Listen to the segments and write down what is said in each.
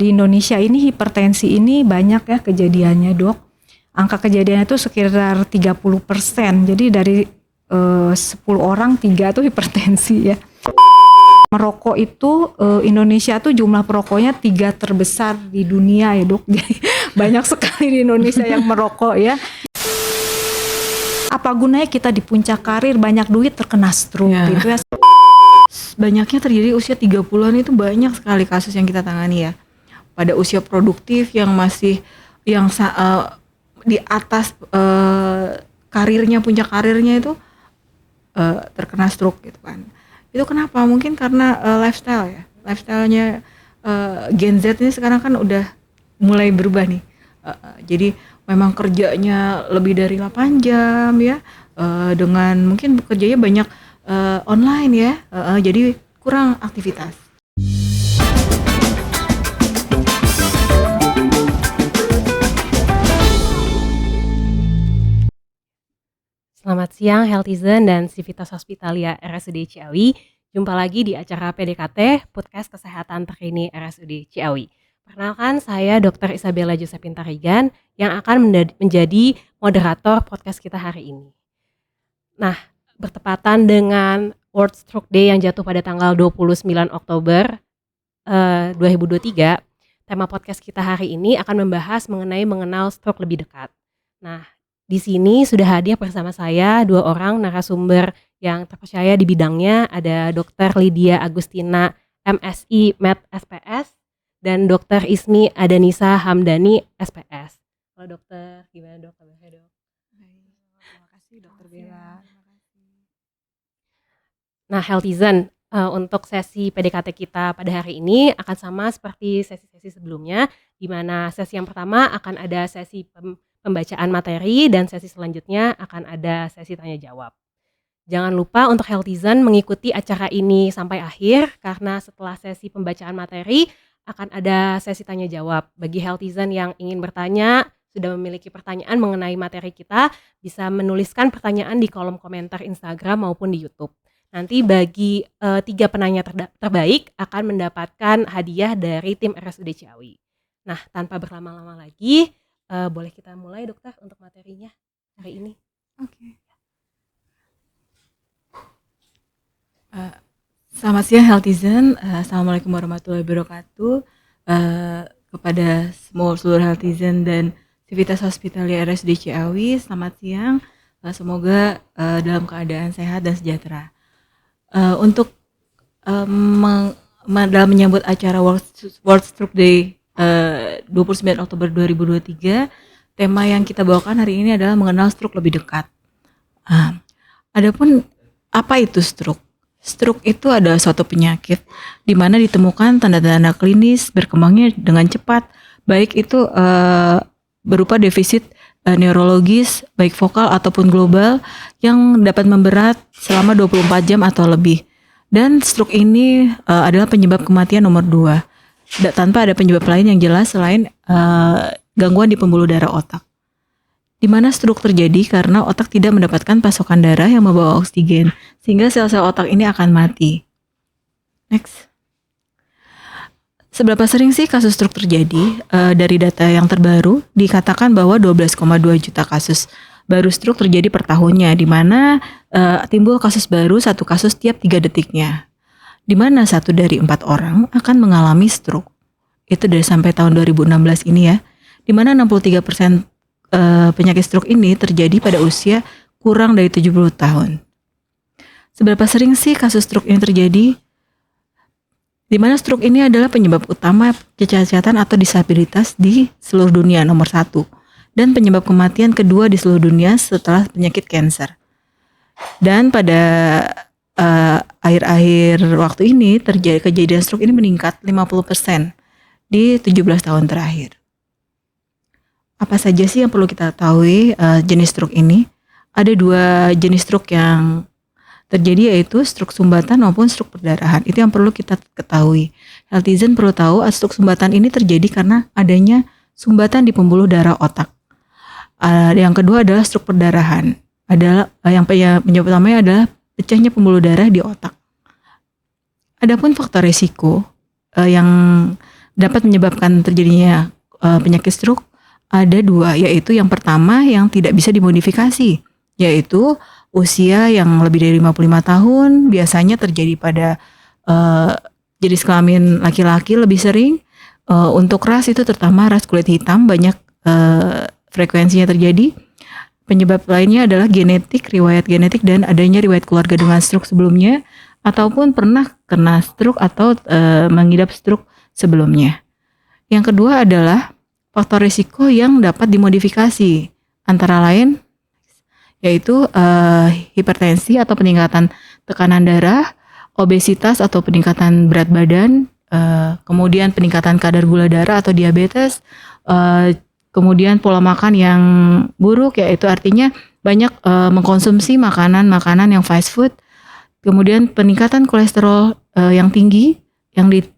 Di Indonesia ini hipertensi ini banyak ya kejadiannya, Dok. Angka kejadiannya itu sekitar 30%. Jadi dari 10 orang 3 tuh hipertensi ya. Merokok itu Indonesia tuh jumlah perokoknya 3 terbesar di dunia ya, Dok. Jadi banyak sekali di Indonesia yang merokok ya. Apa gunanya kita di puncak karir banyak duit terkena stroke gitu ya. Banyaknya terjadi usia 30-an itu banyak sekali kasus yang kita tangani ya. Pada usia produktif yang masih di atas karirnya, puncak karirnya itu terkena stroke gitu kan. Itu kenapa? Mungkin karena lifestyle ya. Lifestyle-nya Gen Z ini sekarang kan udah mulai berubah nih. Jadi memang kerjanya lebih dari 8 jam ya. Dengan mungkin kerjanya banyak online ya. Jadi kurang aktivitas. Selamat siang Healthizen dan Civitas Hospitalia RSUD Ciawi. Jumpa lagi di acara PDKT, Podcast Kesehatan Terkini RSUD Ciawi. Perkenalkan, saya Dr. Isabella Josephine Tarigan yang akan menjadi moderator podcast kita hari ini. Nah, bertepatan dengan World Stroke Day yang jatuh pada tanggal 29 Oktober 2023, tema podcast kita hari ini akan membahas mengenai mengenal stroke lebih dekat. Nah, di sini sudah hadir bersama saya 2 orang narasumber yang terpercaya di bidangnya, ada Dr. Lydia Agustina, MSI Med SPS, dan Dr. Ismi Adanisa Hamdani, SPS. Halo dokter, gimana dok? Kabarnya dok? Terima kasih Dr. Bella. Nah, Healthizen, untuk sesi PDKT kita pada hari ini akan sama seperti sesi-sesi sebelumnya, di mana sesi yang pertama akan ada sesi pembacaan materi dan sesi selanjutnya akan ada sesi tanya jawab. Jangan lupa untuk Healthizen mengikuti acara ini sampai akhir, karena setelah sesi pembacaan materi akan ada sesi tanya jawab. Bagi Healthizen yang ingin bertanya, sudah memiliki pertanyaan mengenai materi kita, bisa menuliskan pertanyaan di kolom komentar Instagram maupun di YouTube. Nanti bagi 3 penanya terbaik akan mendapatkan hadiah dari tim RSUD Ciawi. Nah, tanpa berlama-lama lagi, boleh kita mulai dokter untuk materinya hari ini. Oke. Selamat siang Healthizen. Assalamualaikum warahmatullahi wabarakatuh. Kepada seluruh Healthizen dan Civitas Hospitalia RSUD Ciawi, selamat siang. Semoga dalam keadaan sehat dan sejahtera. Untuk dalam menyambut acara World Stroke Day 29 Oktober 2023, tema yang kita bawakan hari ini adalah mengenal stroke lebih dekat. Adapun apa itu stroke? Stroke itu adalah suatu penyakit di mana ditemukan tanda-tanda klinis berkembangnya dengan cepat, baik itu berupa defisit neurologis, baik vokal ataupun global, yang dapat memberat selama 24 jam atau lebih. Dan stroke ini adalah penyebab kematian nomor 2, tanpa ada penyebab lain yang jelas selain gangguan di pembuluh darah otak. Di mana stroke terjadi karena otak tidak mendapatkan pasokan darah yang membawa oksigen, sehingga sel-sel otak ini akan mati. Next. Seberapa sering sih kasus stroke terjadi? Dari data yang terbaru dikatakan bahwa 12,2 juta kasus baru stroke terjadi per tahunnya, di mana timbul kasus baru 1 kasus tiap 3 detiknya. Di mana 1 dari 4 orang akan mengalami stroke. Itu dari sampai tahun 2016 ini ya. Di mana 63% penyakit stroke ini terjadi pada usia kurang dari 70 tahun. Seberapa sering sih kasus stroke ini terjadi? Di mana stroke ini adalah penyebab utama kecacatan atau disabilitas di seluruh dunia nomor 1 dan penyebab kematian kedua di seluruh dunia setelah penyakit kanker. Dan pada akhir-akhir waktu ini kejadian stroke ini meningkat 50% di 17 tahun terakhir. Apa saja sih yang perlu kita ketahui jenis stroke ini? Ada 2 jenis stroke yang terjadi, yaitu stroke sumbatan maupun stroke perdarahan. Itu yang perlu kita ketahui. Healthizen perlu tahu stroke sumbatan ini terjadi karena adanya sumbatan di pembuluh darah otak. Yang kedua adalah stroke perdarahan. Yang penyebab utamanya adalah pecahnya pembuluh darah di otak. Adapun faktor resiko yang dapat menyebabkan terjadinya penyakit stroke ada dua, yaitu yang pertama yang tidak bisa dimodifikasi, yaitu usia yang lebih dari 55 tahun, biasanya terjadi pada jenis kelamin laki-laki lebih sering. Untuk ras itu terutama ras kulit hitam banyak frekuensinya terjadi. Penyebab lainnya adalah genetik, riwayat genetik dan adanya riwayat keluarga dengan stroke sebelumnya ataupun pernah kena stroke atau mengidap stroke sebelumnya. Yang kedua adalah faktor risiko yang dapat dimodifikasi, antara lain yaitu hipertensi atau peningkatan tekanan darah, obesitas atau peningkatan berat badan, kemudian peningkatan kadar gula darah atau diabetes, kemudian pola makan yang buruk, yaitu artinya banyak mengkonsumsi makanan-makanan yang fast food, kemudian peningkatan kolesterol yang tinggi,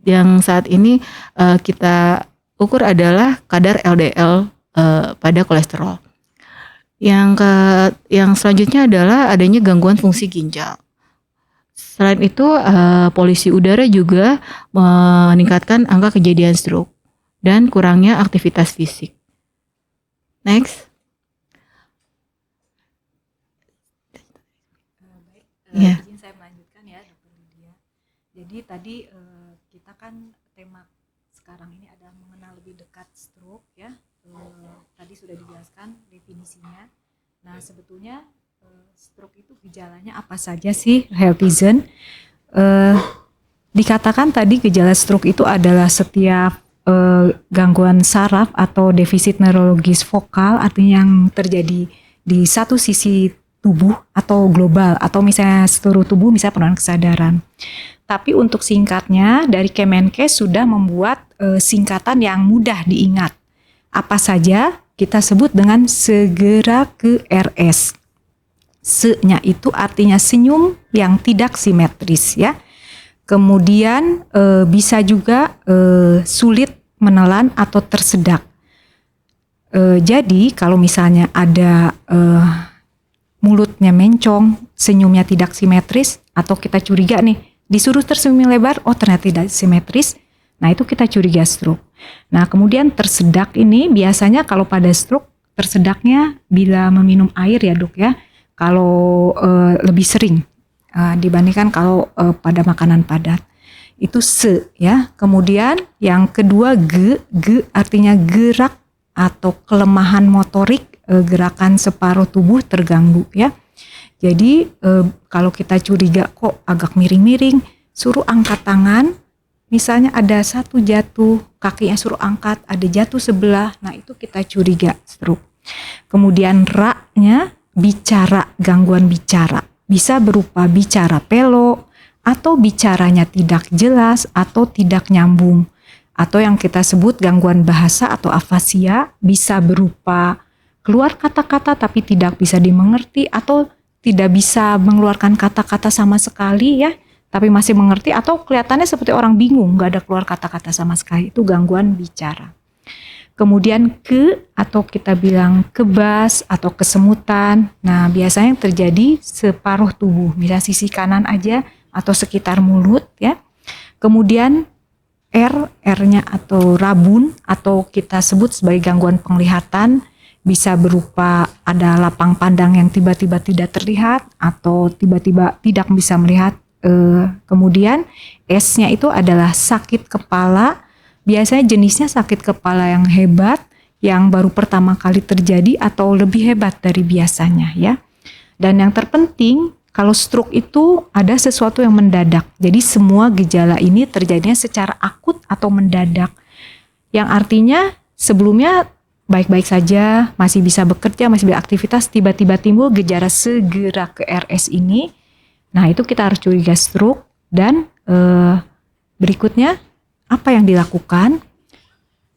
yang saat ini kita ukur adalah kadar LDL pada kolesterol. Yang selanjutnya adalah adanya gangguan fungsi ginjal. Selain itu, polusi udara juga meningkatkan angka kejadian stroke dan kurangnya aktivitas fisik. Next. Baik, izin saya melanjutkan ya, Dr. Lydia. Jadi tadi kita kan tema sekarang ini adalah mengenal lebih dekat stroke ya. Tadi sudah dijelaskan definisinya. Nah, sebetulnya stroke itu gejalanya apa saja sih, Healthizen? Dikatakan tadi gejala stroke itu adalah setiap gangguan saraf atau defisit neurologis vokal, artinya yang terjadi di satu sisi tubuh atau global atau misalnya seluruh tubuh, misalnya penurunan kesadaran. Tapi untuk singkatnya dari Kemenkes sudah membuat singkatan yang mudah diingat. Apa saja kita sebut dengan segera ke RS. Se-nya itu artinya senyum yang tidak simetris ya. Kemudian bisa juga sulit menelan atau tersedak. Jadi kalau misalnya ada mulutnya mencong, senyumnya tidak simetris, atau kita curiga nih disuruh tersenyum lebar, oh ternyata tidak simetris, nah itu kita curiga stroke. Nah kemudian tersedak ini biasanya kalau pada stroke tersedaknya bila meminum air ya dok ya, kalau lebih sering dibandingkan kalau pada makanan padat. Itu se ya. Kemudian yang kedua ge artinya gerak atau kelemahan motorik, gerakan separuh tubuh terganggu ya. Jadi kalau kita curiga kok agak miring-miring, suruh angkat tangan. Misalnya ada satu jatuh, kakinya suruh angkat, ada jatuh sebelah, nah itu kita curiga stroke. Kemudian ra-nya bicara, gangguan bicara. Bisa berupa bicara pelo, atau bicaranya tidak jelas, atau tidak nyambung. Atau yang kita sebut gangguan bahasa atau afasia, bisa berupa keluar kata-kata tapi tidak bisa dimengerti, atau tidak bisa mengeluarkan kata-kata sama sekali ya, tapi masih mengerti, atau kelihatannya seperti orang bingung, gak ada keluar kata-kata sama sekali, itu gangguan bicara. Kemudian ke atau kita bilang kebas atau kesemutan. Nah biasanya yang terjadi separuh tubuh, misalnya sisi kanan aja atau sekitar mulut ya. Kemudian R-nya atau rabun atau kita sebut sebagai gangguan penglihatan, bisa berupa ada lapang pandang yang tiba-tiba tidak terlihat atau tiba-tiba tidak bisa melihat. Kemudian S-nya itu adalah sakit kepala. Biasanya jenisnya sakit kepala yang hebat, yang baru pertama kali terjadi atau lebih hebat dari biasanya ya. Dan yang terpenting, kalau stroke itu ada sesuatu yang mendadak. Jadi semua gejala ini terjadinya secara akut atau mendadak. Yang artinya sebelumnya baik-baik saja, masih bisa bekerja, masih beraktivitas, tiba-tiba timbul gejala segera ke RS ini. Nah itu kita harus curiga stroke. Dan berikutnya, apa yang dilakukan?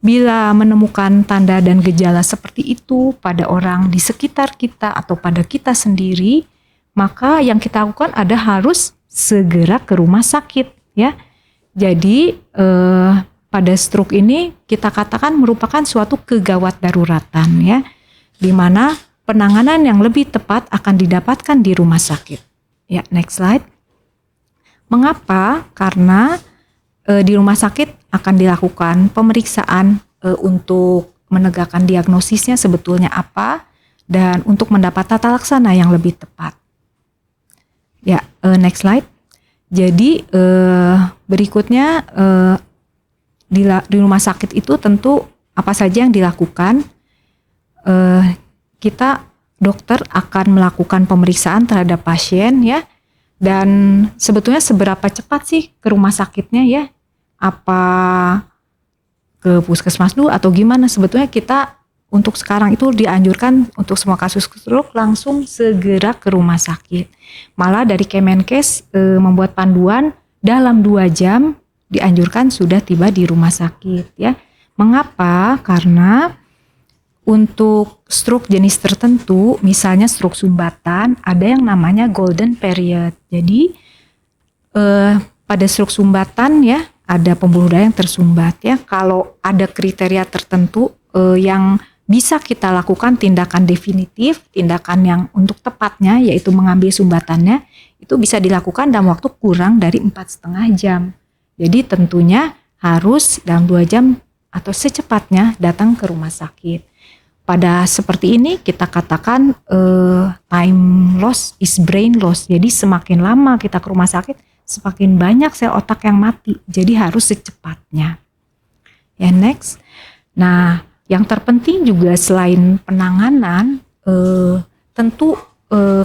Bila menemukan tanda dan gejala seperti itu pada orang di sekitar kita atau pada kita sendiri, maka yang kita lakukan ada harus segera ke rumah sakit ya. Jadi pada stroke ini kita katakan merupakan suatu kegawat daruratan ya, di mana penanganan yang lebih tepat akan didapatkan di rumah sakit. Ya, next slide. Mengapa? Karena di rumah sakit akan dilakukan pemeriksaan untuk menegakkan diagnosisnya sebetulnya apa dan untuk mendapat tata laksana yang lebih tepat. Ya, next slide. Jadi berikutnya di rumah sakit itu tentu apa saja yang dilakukan. Kita dokter akan melakukan pemeriksaan terhadap pasien ya, dan sebetulnya seberapa cepat sih ke rumah sakitnya ya, apa ke puskesmas dulu atau gimana? Sebetulnya kita untuk sekarang itu dianjurkan untuk semua kasus stroke langsung segera ke rumah sakit. Malah dari Kemenkes membuat panduan dalam 2 jam dianjurkan sudah tiba di rumah sakit ya. Mengapa? Karena untuk stroke jenis tertentu, misalnya stroke sumbatan, ada yang namanya golden period. Jadi pada stroke sumbatan ya, ada pembuluh darah yang tersumbat ya. Kalau ada kriteria tertentu yang bisa kita lakukan tindakan definitif, tindakan yang untuk tepatnya yaitu mengambil sumbatannya, itu bisa dilakukan dalam waktu kurang dari 4,5 jam. Jadi tentunya harus dalam 2 jam atau secepatnya datang ke rumah sakit. Pada seperti ini kita katakan time loss is brain loss. Jadi semakin lama kita ke rumah sakit, semakin banyak sel otak yang mati. Jadi harus secepatnya. Ya, next. Nah, yang terpenting juga selain penanganan, tentu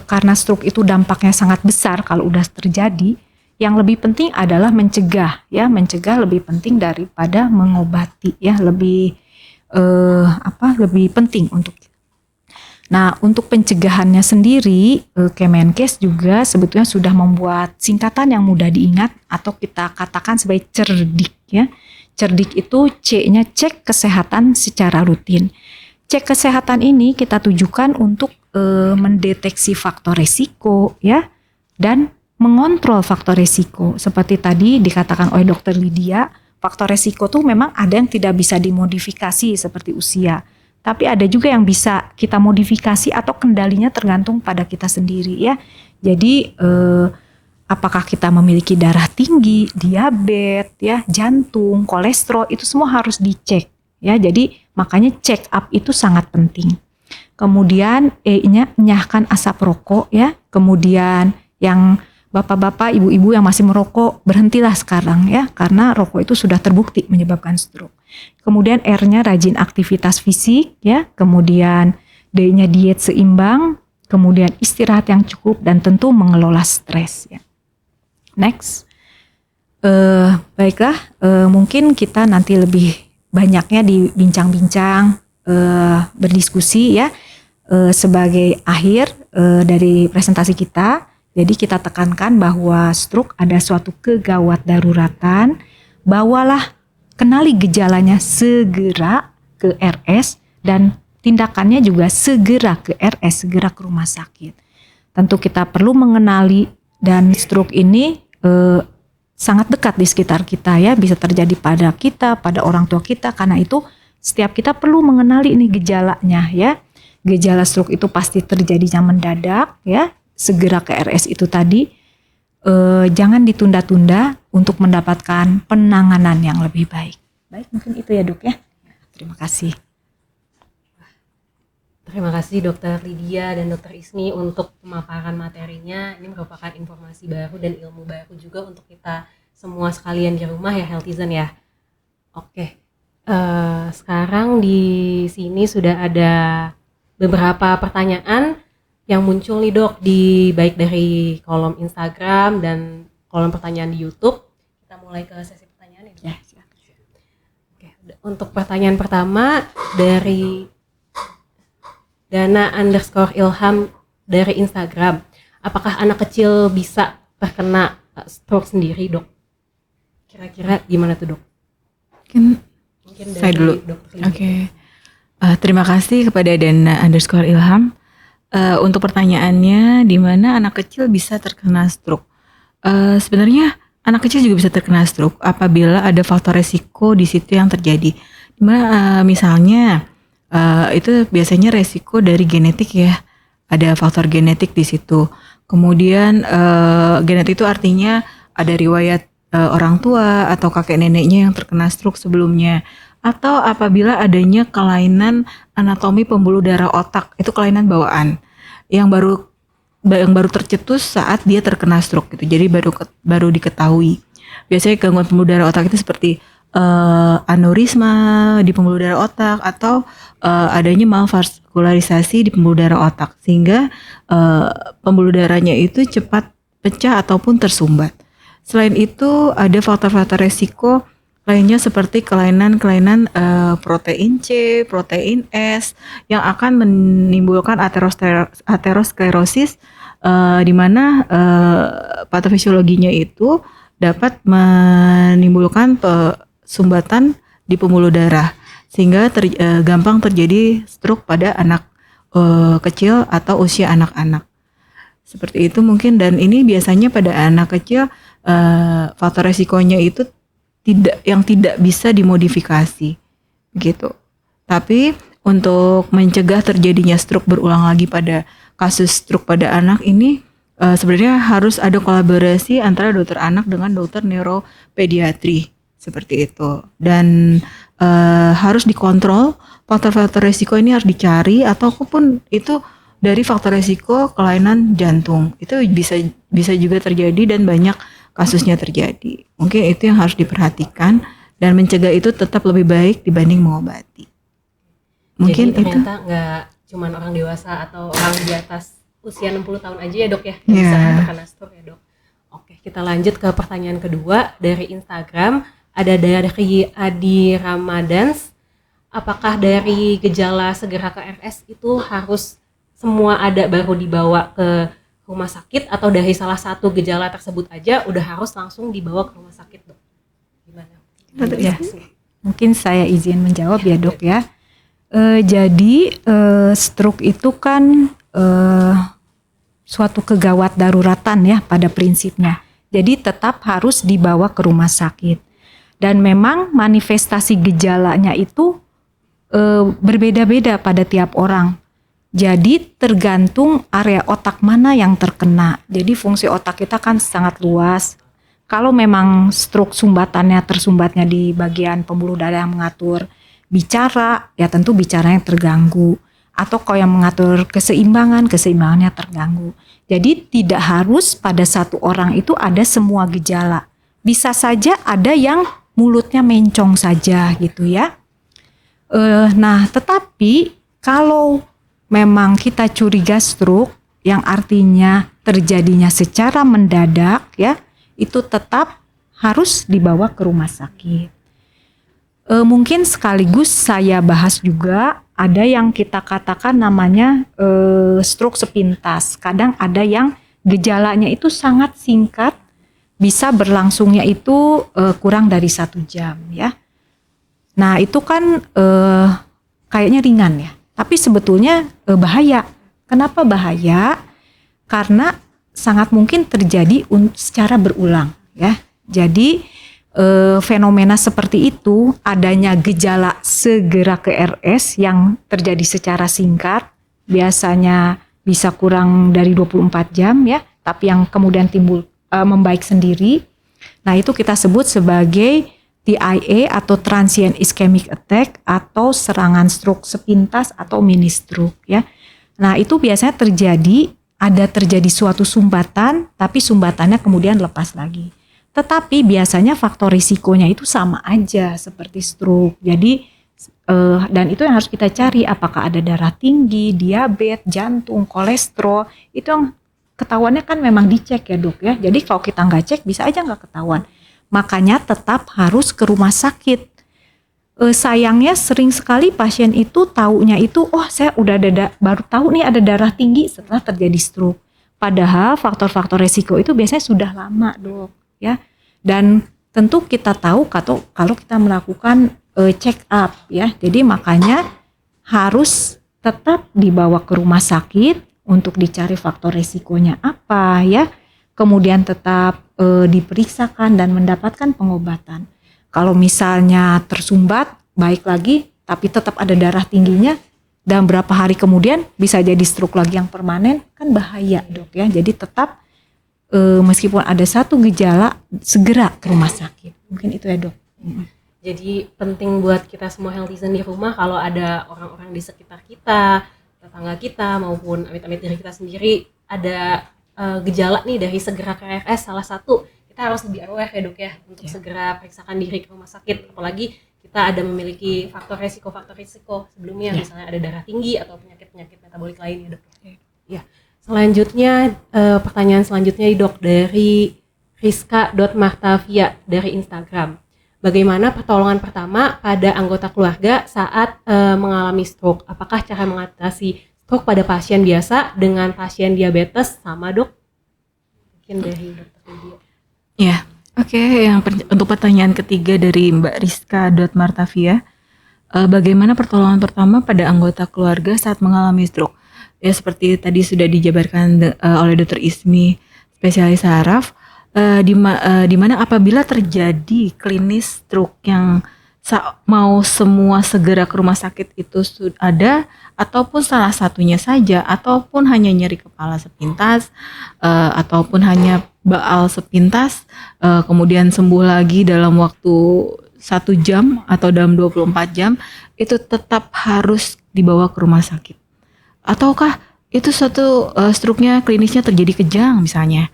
karena stroke itu dampaknya sangat besar kalau udah terjadi. Yang lebih penting adalah mencegah. Ya, mencegah lebih penting daripada mengobati. Ya, lebih penting untuk. Nah, untuk pencegahannya sendiri, Kemenkes juga sebetulnya sudah membuat singkatan yang mudah diingat atau kita katakan sebagai CERDIK ya. CERDIK itu C-nya cek kesehatan secara rutin. Cek kesehatan ini kita tujukan untuk mendeteksi faktor resiko ya dan mengontrol faktor resiko. Seperti tadi dikatakan oleh Dr. Lydia, faktor resiko tuh memang ada yang tidak bisa dimodifikasi seperti usia. Tapi ada juga yang bisa kita modifikasi atau kendalinya tergantung pada kita sendiri ya. Jadi apakah kita memiliki darah tinggi, diabetes, ya, jantung, kolesterol, itu semua harus dicek ya. Jadi makanya check up itu sangat penting. Kemudian E-nya enyahkan asap rokok ya. Kemudian yang bapak-bapak, ibu-ibu yang masih merokok, berhentilah sekarang ya, karena rokok itu sudah terbukti menyebabkan stroke. Kemudian R-nya rajin aktivitas fisik ya, kemudian D-nya diet seimbang, kemudian istirahat yang cukup dan tentu mengelola stres ya. Next. Baiklah, mungkin kita nanti lebih banyaknya di bincang-bincang, berdiskusi ya, sebagai akhir dari presentasi kita. Jadi kita tekankan bahwa stroke ada suatu kegawat daruratan, bawalah kenali gejalanya segera ke RS dan tindakannya juga segera ke RS, segera ke rumah sakit. Tentu kita perlu mengenali dan stroke ini sangat dekat di sekitar kita ya, bisa terjadi pada kita, pada orang tua kita. Karena itu setiap kita perlu mengenali ini gejalanya ya. Gejala stroke itu pasti terjadinya mendadak ya. Segera ke RS itu tadi, jangan ditunda-tunda untuk mendapatkan penanganan yang lebih baik. Baik, mungkin itu ya Dok ya. Terima kasih. Terima kasih Dr. Lydia dan Dr. Isni untuk pemaparan materinya. Ini merupakan informasi baru dan ilmu baru juga untuk kita semua sekalian di rumah ya, Healthizen ya. Oke, sekarang di sini sudah ada beberapa pertanyaan yang muncul nih Dok, baik dari kolom Instagram dan kolom pertanyaan di YouTube. Kita mulai ke sesi pertanyaan ya. Oke, untuk pertanyaan pertama dari Dana_Ilham dari Instagram. Apakah anak kecil bisa terkena stroke sendiri Dok? Kira-kira gimana tuh Dok? Mungkin dari saya dulu. Oke. Terima kasih kepada Dana_Ilham. Untuk pertanyaannya, di mana anak kecil bisa terkena stroke? Sebenarnya anak kecil juga bisa terkena stroke apabila ada faktor resiko di situ yang terjadi. Dimana misalnya itu biasanya resiko dari genetik ya, ada faktor genetik di situ. Kemudian genetik itu artinya ada riwayat orang tua atau kakek neneknya yang terkena stroke sebelumnya, atau apabila adanya kelainan anatomi pembuluh darah otak, itu kelainan bawaan yang baru tercetus saat dia terkena stroke gitu. Jadi baru diketahui. Biasanya gangguan pembuluh darah otak itu seperti aneurisma di pembuluh darah otak atau adanya malvaskularisasi di pembuluh darah otak sehingga pembuluh darahnya itu cepat pecah ataupun tersumbat. Selain itu ada faktor-faktor resiko lainnya seperti kelainan-kelainan protein C, protein S yang akan menimbulkan aterosklerosis di mana patofisiologinya itu dapat menimbulkan sumbatan di pembuluh darah sehingga gampang terjadi stroke pada anak kecil atau usia anak-anak. Seperti itu mungkin, dan ini biasanya pada anak kecil faktor resikonya itu tidak bisa dimodifikasi gitu. Tapi untuk mencegah terjadinya stroke berulang lagi pada kasus stroke pada anak ini sebenarnya harus ada kolaborasi antara dokter anak dengan dokter neuropediatri seperti itu, dan harus dikontrol faktor-faktor resiko ini, harus dicari, ataupun itu dari faktor resiko kelainan jantung itu bisa juga terjadi dan banyak kasusnya terjadi. Mungkin itu yang harus diperhatikan, dan mencegah itu tetap lebih baik dibanding mengobati. Mungkin jadi itu ternyata nggak cuma orang dewasa atau orang di atas usia 60 tahun aja ya dok ya yang bisa terkena stroke ya dok. Oke, kita lanjut ke pertanyaan kedua dari Instagram. Ada dari Adi Ramadans. Apakah dari gejala segera ke RS itu harus semua ada baru dibawa ke rumah sakit, atau dari salah satu gejala tersebut aja udah harus langsung dibawa ke rumah sakit dok? Gimana? Ya, mungkin saya izin menjawab ya dok ya. Jadi stroke itu kan suatu kegawat daruratan ya pada prinsipnya. Jadi tetap harus dibawa ke rumah sakit. Dan memang manifestasi gejalanya itu berbeda-beda pada tiap orang. Jadi tergantung area otak mana yang terkena. Jadi fungsi otak kita kan sangat luas. Kalau memang stroke tersumbatnya di bagian pembuluh darah yang mengatur bicara, ya tentu bicaranya terganggu. Atau kalau yang mengatur keseimbangannya terganggu. Jadi tidak harus pada satu orang itu ada semua gejala. Bisa saja ada yang mulutnya mencong saja gitu ya. Nah, tetapi kalau memang kita curiga stroke yang artinya terjadinya secara mendadak ya, itu tetap harus dibawa ke rumah sakit. Mungkin sekaligus saya bahas juga ada yang kita katakan namanya stroke sepintas. Kadang ada yang gejalanya itu sangat singkat, bisa berlangsungnya itu kurang dari 1 jam ya. Nah itu kan kayaknya ringan ya, tapi sebetulnya bahaya. Kenapa bahaya? Karena sangat mungkin terjadi secara berulang ya. Jadi fenomena seperti itu, adanya gejala segera ke RS yang terjadi secara singkat, biasanya bisa kurang dari 24 jam ya, tapi yang kemudian timbul membaik sendiri. Nah, itu kita sebut sebagai TIA atau transient ischemic attack atau serangan stroke sepintas atau mini stroke ya. Nah, itu biasanya terjadi suatu sumbatan, tapi sumbatannya kemudian lepas lagi. Tetapi biasanya faktor risikonya itu sama aja seperti stroke. Jadi dan itu yang harus kita cari, apakah ada darah tinggi, diabetes, jantung, kolesterol, itu yang ketahuannya kan memang dicek ya dok ya. Jadi kalau kita nggak cek bisa aja nggak ketahuan. Makanya tetap harus ke rumah sakit. Sayangnya sering sekali pasien itu taunya itu, oh saya udah baru tahu nih ada darah tinggi setelah terjadi stroke. Padahal faktor-faktor resiko itu biasanya sudah lama dok ya. Dan tentu kita tahu kalau kita melakukan check up ya. Jadi makanya harus tetap dibawa ke rumah sakit untuk dicari faktor resikonya apa ya, kemudian tetap diperiksakan dan mendapatkan pengobatan. Kalau misalnya tersumbat, baik lagi, tapi tetap ada darah tingginya, dan berapa hari kemudian bisa jadi stroke lagi yang permanen, kan bahaya dok ya. Jadi tetap meskipun ada satu gejala segera ke rumah sakit. Mungkin itu ya dok. Jadi penting buat kita semua healthizen di rumah kalau ada orang-orang di sekitar kita, tetangga kita maupun amit-amit diri kita sendiri ada gejala nih dari segera ke RS, salah satu kita harus lebih aware ya dok ya untuk segera periksakan diri ke rumah sakit, apalagi kita ada memiliki faktor resiko sebelumnya, misalnya ada darah tinggi atau penyakit metabolik lain ya dok. Ya. Selanjutnya pertanyaan selanjutnya dok dari Rizka.Martavia dari Instagram. Bagaimana pertolongan pertama pada anggota keluarga saat mengalami stroke? Apakah cara mengatasi stroke pada pasien biasa dengan pasien diabetes sama dok? Mungkin dari dokter Lydia. Ya, oke. Untuk pertanyaan ketiga dari Mbak Rizka.Martavia, bagaimana pertolongan pertama pada anggota keluarga saat mengalami stroke? Ya seperti tadi sudah dijabarkan oleh Dr. Ismi, spesialis saraf, di mana apabila terjadi klinis stroke yang mau semua segera ke rumah sakit itu sudah ada, ataupun salah satunya saja, ataupun hanya nyeri kepala sepintas, ataupun hanya baal sepintas, kemudian sembuh lagi dalam waktu 1 jam atau dalam 24 jam, itu tetap harus dibawa ke rumah sakit. Ataukah itu suatu stroke-nya klinisnya terjadi kejang misalnya,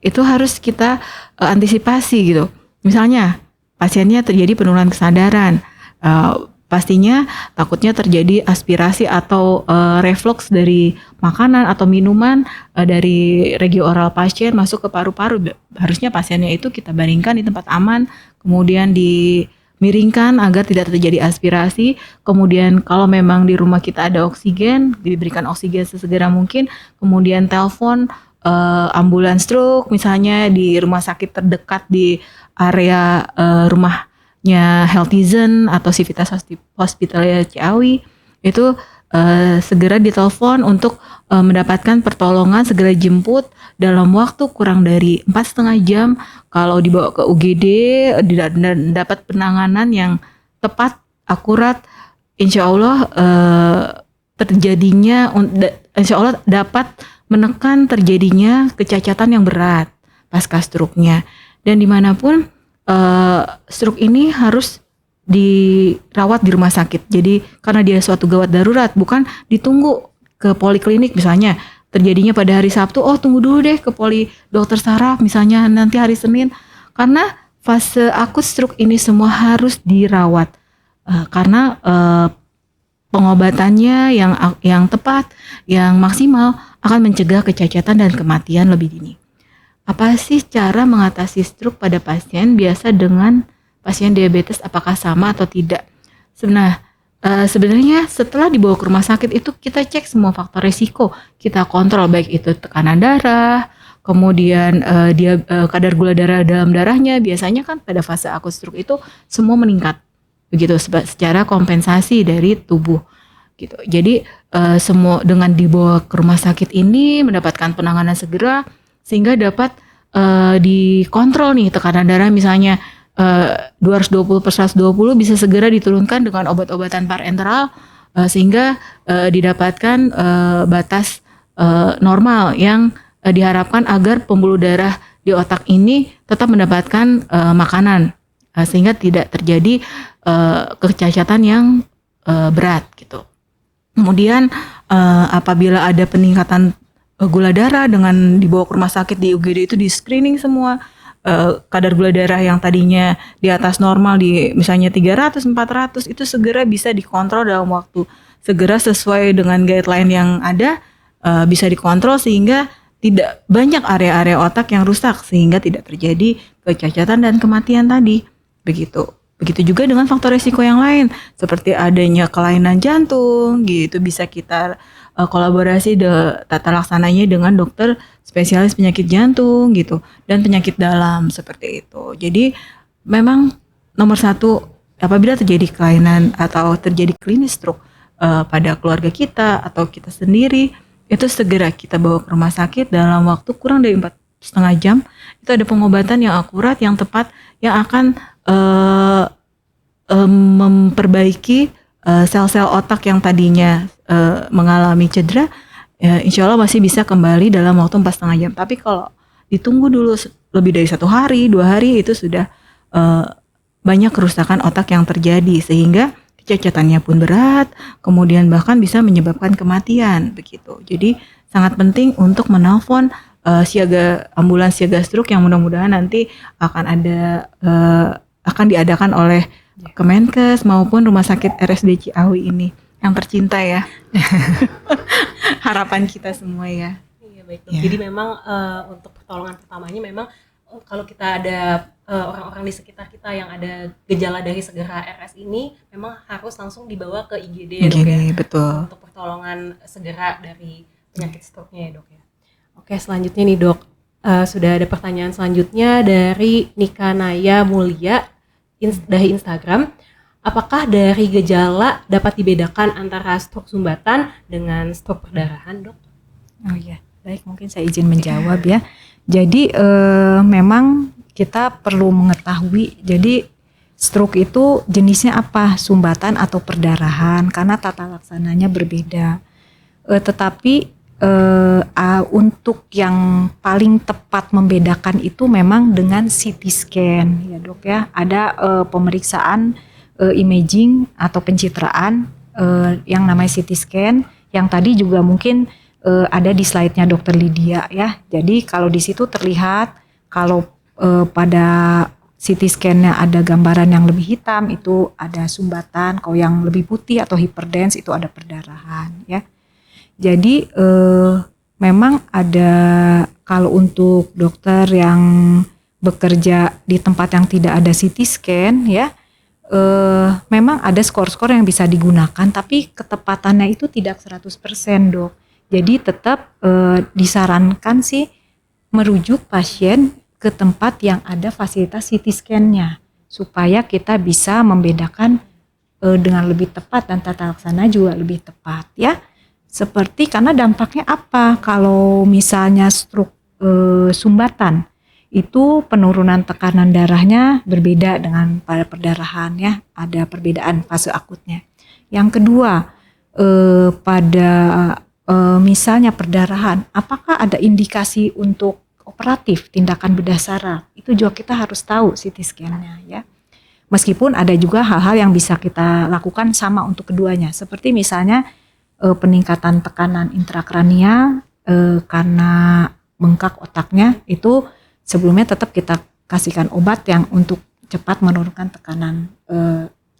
itu harus kita antisipasi gitu. Misalnya pasiennya terjadi penurunan kesadaran, pastinya takutnya terjadi aspirasi atau reflux dari makanan atau minuman dari regi oral pasien masuk ke paru-paru. Harusnya pasiennya itu kita baringkan di tempat aman, kemudian dimiringkan agar tidak terjadi aspirasi. Kemudian kalau memang di rumah kita ada oksigen, diberikan oksigen sesegera mungkin. Kemudian telepon ambulans stroke misalnya di rumah sakit terdekat di area rumahnya Healthizen atau Civitas Hospitalia Ciawi, itu segera ditelepon untuk mendapatkan pertolongan, segera jemput dalam waktu kurang dari 4,5 jam. Kalau dibawa ke UGD dapat penanganan yang tepat, akurat, insya Allah insya Allah dapat menekan terjadinya kecacatan yang berat pasca stroke-nya. Dan dimanapun stroke ini harus dirawat di rumah sakit. Jadi karena dia suatu gawat darurat, bukan ditunggu ke poliklinik misalnya. Terjadinya pada hari Sabtu, tunggu dulu deh ke poli dokter saraf misalnya nanti hari Senin. Karena fase akut stroke ini semua harus dirawat. Karena pengobatannya yang tepat, yang maksimal akan mencegah kecacatan dan kematian lebih dini. Apa sih cara mengatasi stroke pada pasien biasa dengan pasien diabetes, apakah sama atau tidak? Sebenarnya setelah dibawa ke rumah sakit itu kita cek semua faktor resiko, kita kontrol baik itu tekanan darah, kemudian kadar gula darah dalam darahnya. Biasanya kan pada fase akut stroke itu semua meningkat, begitu secara kompensasi dari tubuh, gitu. Jadi semua dengan dibawa ke rumah sakit ini mendapatkan penanganan segera sehingga dapat dikontrol nih tekanan darah misalnya 220/120 bisa segera diturunkan dengan obat-obatan parenteral sehingga didapatkan batas normal yang diharapkan agar pembuluh darah di otak ini tetap mendapatkan makanan sehingga tidak terjadi kecacatan yang berat gitu. Kemudian apabila ada peningkatan gula darah dengan dibawa ke rumah sakit di UGD itu di screening semua. Kadar gula darah yang tadinya di atas normal di misalnya 300-400 itu segera bisa dikontrol dalam waktu segera sesuai dengan guideline yang ada, bisa dikontrol sehingga tidak banyak area-area otak yang rusak sehingga tidak terjadi kecacatan dan kematian tadi. Begitu juga dengan faktor risiko yang lain seperti adanya kelainan jantung gitu, bisa kita kolaborasi tata laksananya dengan dokter spesialis penyakit jantung gitu dan penyakit dalam seperti itu. Jadi memang nomor satu apabila terjadi kelainan atau terjadi klinis stroke pada keluarga kita atau kita sendiri, itu segera kita bawa ke rumah sakit dalam waktu kurang dari 4,5 jam. Itu ada pengobatan yang akurat, yang tepat, yang akan memperbaiki sel-sel otak yang tadinya mengalami cedera, ya insya Allah masih bisa kembali dalam waktu 4,5 jam. Tapi kalau ditunggu dulu lebih dari 1 hari, 2 hari, itu sudah banyak kerusakan otak yang terjadi sehingga cacatannya pun berat, kemudian bahkan bisa menyebabkan kematian begitu. Jadi sangat penting untuk menelpon ambulans siaga stroke yang mudah-mudahan nanti akan diadakan oleh Kemenkes maupun Rumah Sakit RSUD Ciawi ini yang tercinta ya. Harapan kita semua ya. Iya baik. Ya. Jadi memang untuk pertolongan pertamanya memang kalau kita ada orang-orang di sekitar kita yang ada gejala dari segera RS ini memang harus langsung dibawa ke IGD ya dok ya. Betul. Untuk pertolongan segera dari penyakit stroke-nya ya dok ya. Oke, selanjutnya nih dok, sudah ada pertanyaan selanjutnya dari Nika Naya Mulia dari Instagram. Apakah dari gejala dapat dibedakan antara stroke sumbatan dengan stroke perdarahan dok? Oh iya, baik, mungkin saya izin menjawab ya. Jadi memang kita perlu mengetahui, jadi stroke itu jenisnya apa, sumbatan atau perdarahan, karena tata laksananya berbeda. Tetapi untuk yang paling tepat membedakan itu memang dengan CT scan ya dok ya. Ada pemeriksaan imaging atau pencitraan yang namanya CT scan, yang tadi juga mungkin ada di slide-nya Dr. Lydia ya. Jadi kalau di situ terlihat kalau pada CT scan-nya ada gambaran yang lebih hitam itu ada sumbatan, kalau yang lebih putih atau hyperdense itu ada perdarahan ya. Jadi memang ada, kalau untuk dokter yang bekerja di tempat yang tidak ada CT scan ya, memang ada skor-skor yang bisa digunakan, tapi ketepatannya itu tidak 100% dok. Jadi tetap disarankan sih merujuk pasien ke tempat yang ada fasilitas CT scan-nya supaya kita bisa membedakan dengan lebih tepat dan tata laksana juga lebih tepat ya. Seperti karena dampaknya apa? Kalau misalnya stroke sumbatan itu penurunan tekanan darahnya berbeda dengan pada perdarahan ya, ada perbedaan fase akutnya. Yang kedua pada misalnya perdarahan, apakah ada indikasi untuk operatif tindakan bedah saraf? Itu juga kita harus tahu CT scan-nya ya. Meskipun ada juga hal-hal yang bisa kita lakukan sama untuk keduanya, seperti misalnya peningkatan tekanan intrakranial karena bengkak otaknya, itu sebelumnya tetap kita kasihkan obat yang untuk cepat menurunkan tekanan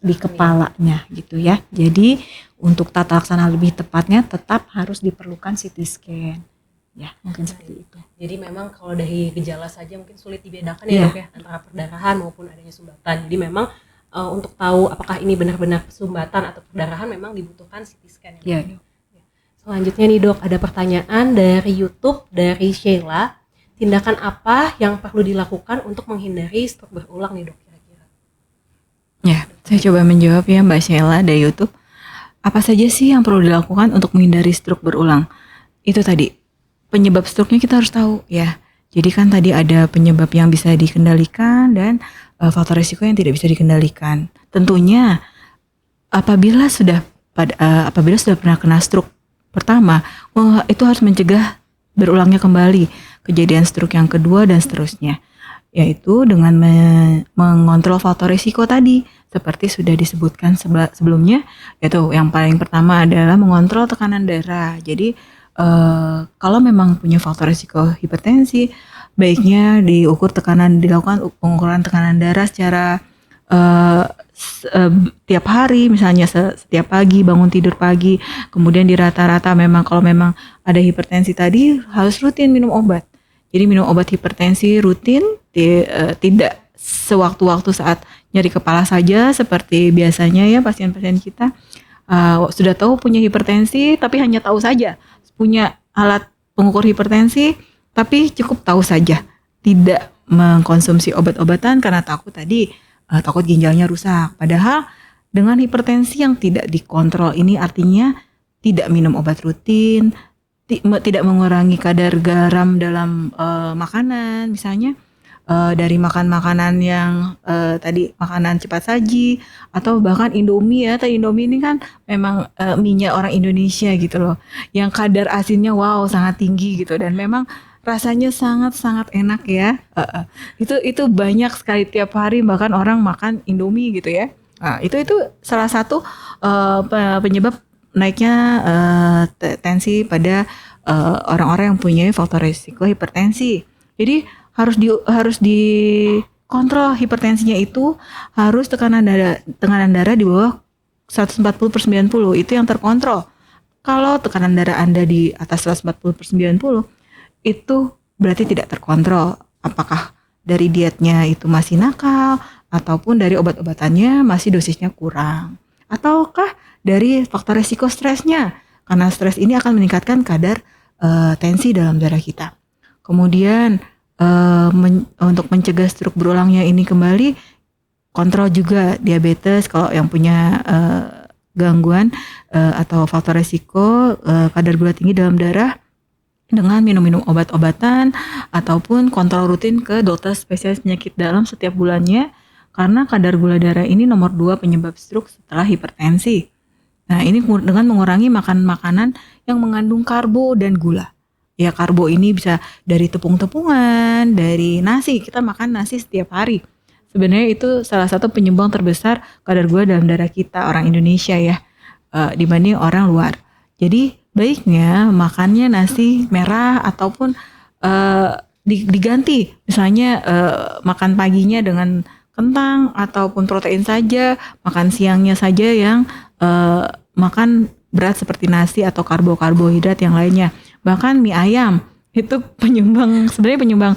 di kepalanya gitu ya. Jadi untuk tata laksana lebih tepatnya tetap harus diperlukan CT scan ya, mungkin seperti itu. Jadi memang kalau dari gejala saja mungkin sulit dibedakan ya dok ya, antara perdarahan maupun adanya sumbatan. Jadi memang untuk tahu apakah ini benar-benar sumbatan atau perdarahan memang dibutuhkan CT scan ya. Yeah. Selanjutnya nih dok, ada pertanyaan dari YouTube dari Sheila. Tindakan apa yang perlu dilakukan untuk menghindari stroke berulang nih dok kira-kira? Ya, saya coba menjawab ya Mbak Sheila dari YouTube. Apa saja sih yang perlu dilakukan untuk menghindari stroke berulang? Itu tadi, penyebab stroke-nya kita harus tahu ya. Jadi kan tadi ada penyebab yang bisa dikendalikan dan faktor risiko yang tidak bisa dikendalikan. Tentunya apabila sudah pernah kena stroke pertama, itu harus mencegah berulangnya kembali kejadian stroke yang kedua dan seterusnya, yaitu dengan mengontrol faktor risiko tadi seperti sudah disebutkan sebelumnya, yaitu yang paling pertama adalah mengontrol tekanan darah. Jadi kalau memang punya faktor risiko hipertensi, baiknya dilakukan pengukuran tekanan darah secara tiap hari, misalnya setiap pagi bangun tidur pagi, kemudian di rata-rata memang kalau memang ada hipertensi tadi harus rutin minum obat. Jadi minum obat hipertensi rutin, tidak sewaktu-waktu saat nyeri kepala saja seperti biasanya ya pasien-pasien kita sudah tahu punya hipertensi tapi hanya tahu saja, punya alat pengukur hipertensi tapi cukup tahu saja, tidak mengkonsumsi obat-obatan karena takut ginjalnya rusak. Padahal dengan hipertensi yang tidak dikontrol ini artinya tidak minum obat rutin, tidak mengurangi kadar garam dalam makanan misalnya, dari makan makanan yang tadi makanan cepat saji atau bahkan Indomie ya. Tadi Indomie ini kan memang mie-nya orang Indonesia gitu loh, yang kadar asinnya wow sangat tinggi gitu dan memang rasanya sangat-sangat enak ya. Itu banyak sekali tiap hari bahkan orang makan Indomie gitu ya. Nah, itu salah satu penyebab naiknya tensi pada orang-orang yang punya faktor risiko hipertensi. Jadi harus dikontrol hipertensinya itu, harus tekanan darah di bawah 140/90 itu yang terkontrol. Kalau tekanan darah Anda di atas 140/90 itu berarti tidak terkontrol. Apakah dari dietnya itu masih nakal ataupun dari obat-obatannya masih dosisnya kurang, ataukah dari faktor resiko stresnya, karena stres ini akan meningkatkan kadar tensi dalam darah kita. Kemudian untuk mencegah stroke berulangnya ini kembali, kontrol juga diabetes kalau yang punya gangguan atau faktor resiko kadar gula tinggi dalam darah dengan minum obat-obatan ataupun kontrol rutin ke dokter spesialis penyakit dalam setiap bulannya, karena kadar gula darah ini nomor 2 penyebab stroke setelah hipertensi. Nah, ini dengan mengurangi makan makanan yang mengandung karbo dan gula. Ya, karbo ini bisa dari tepung-tepungan, dari nasi. Kita makan nasi setiap hari. Sebenarnya itu salah satu penyumbang terbesar kadar gula dalam darah kita orang Indonesia ya, dibanding orang luar. Jadi baiknya makannya nasi merah ataupun diganti. Misalnya makan paginya dengan kentang ataupun protein saja, makan siangnya saja yang makan berat seperti nasi atau karbohidrat yang lainnya. Bahkan mie ayam itu sebenarnya penyumbang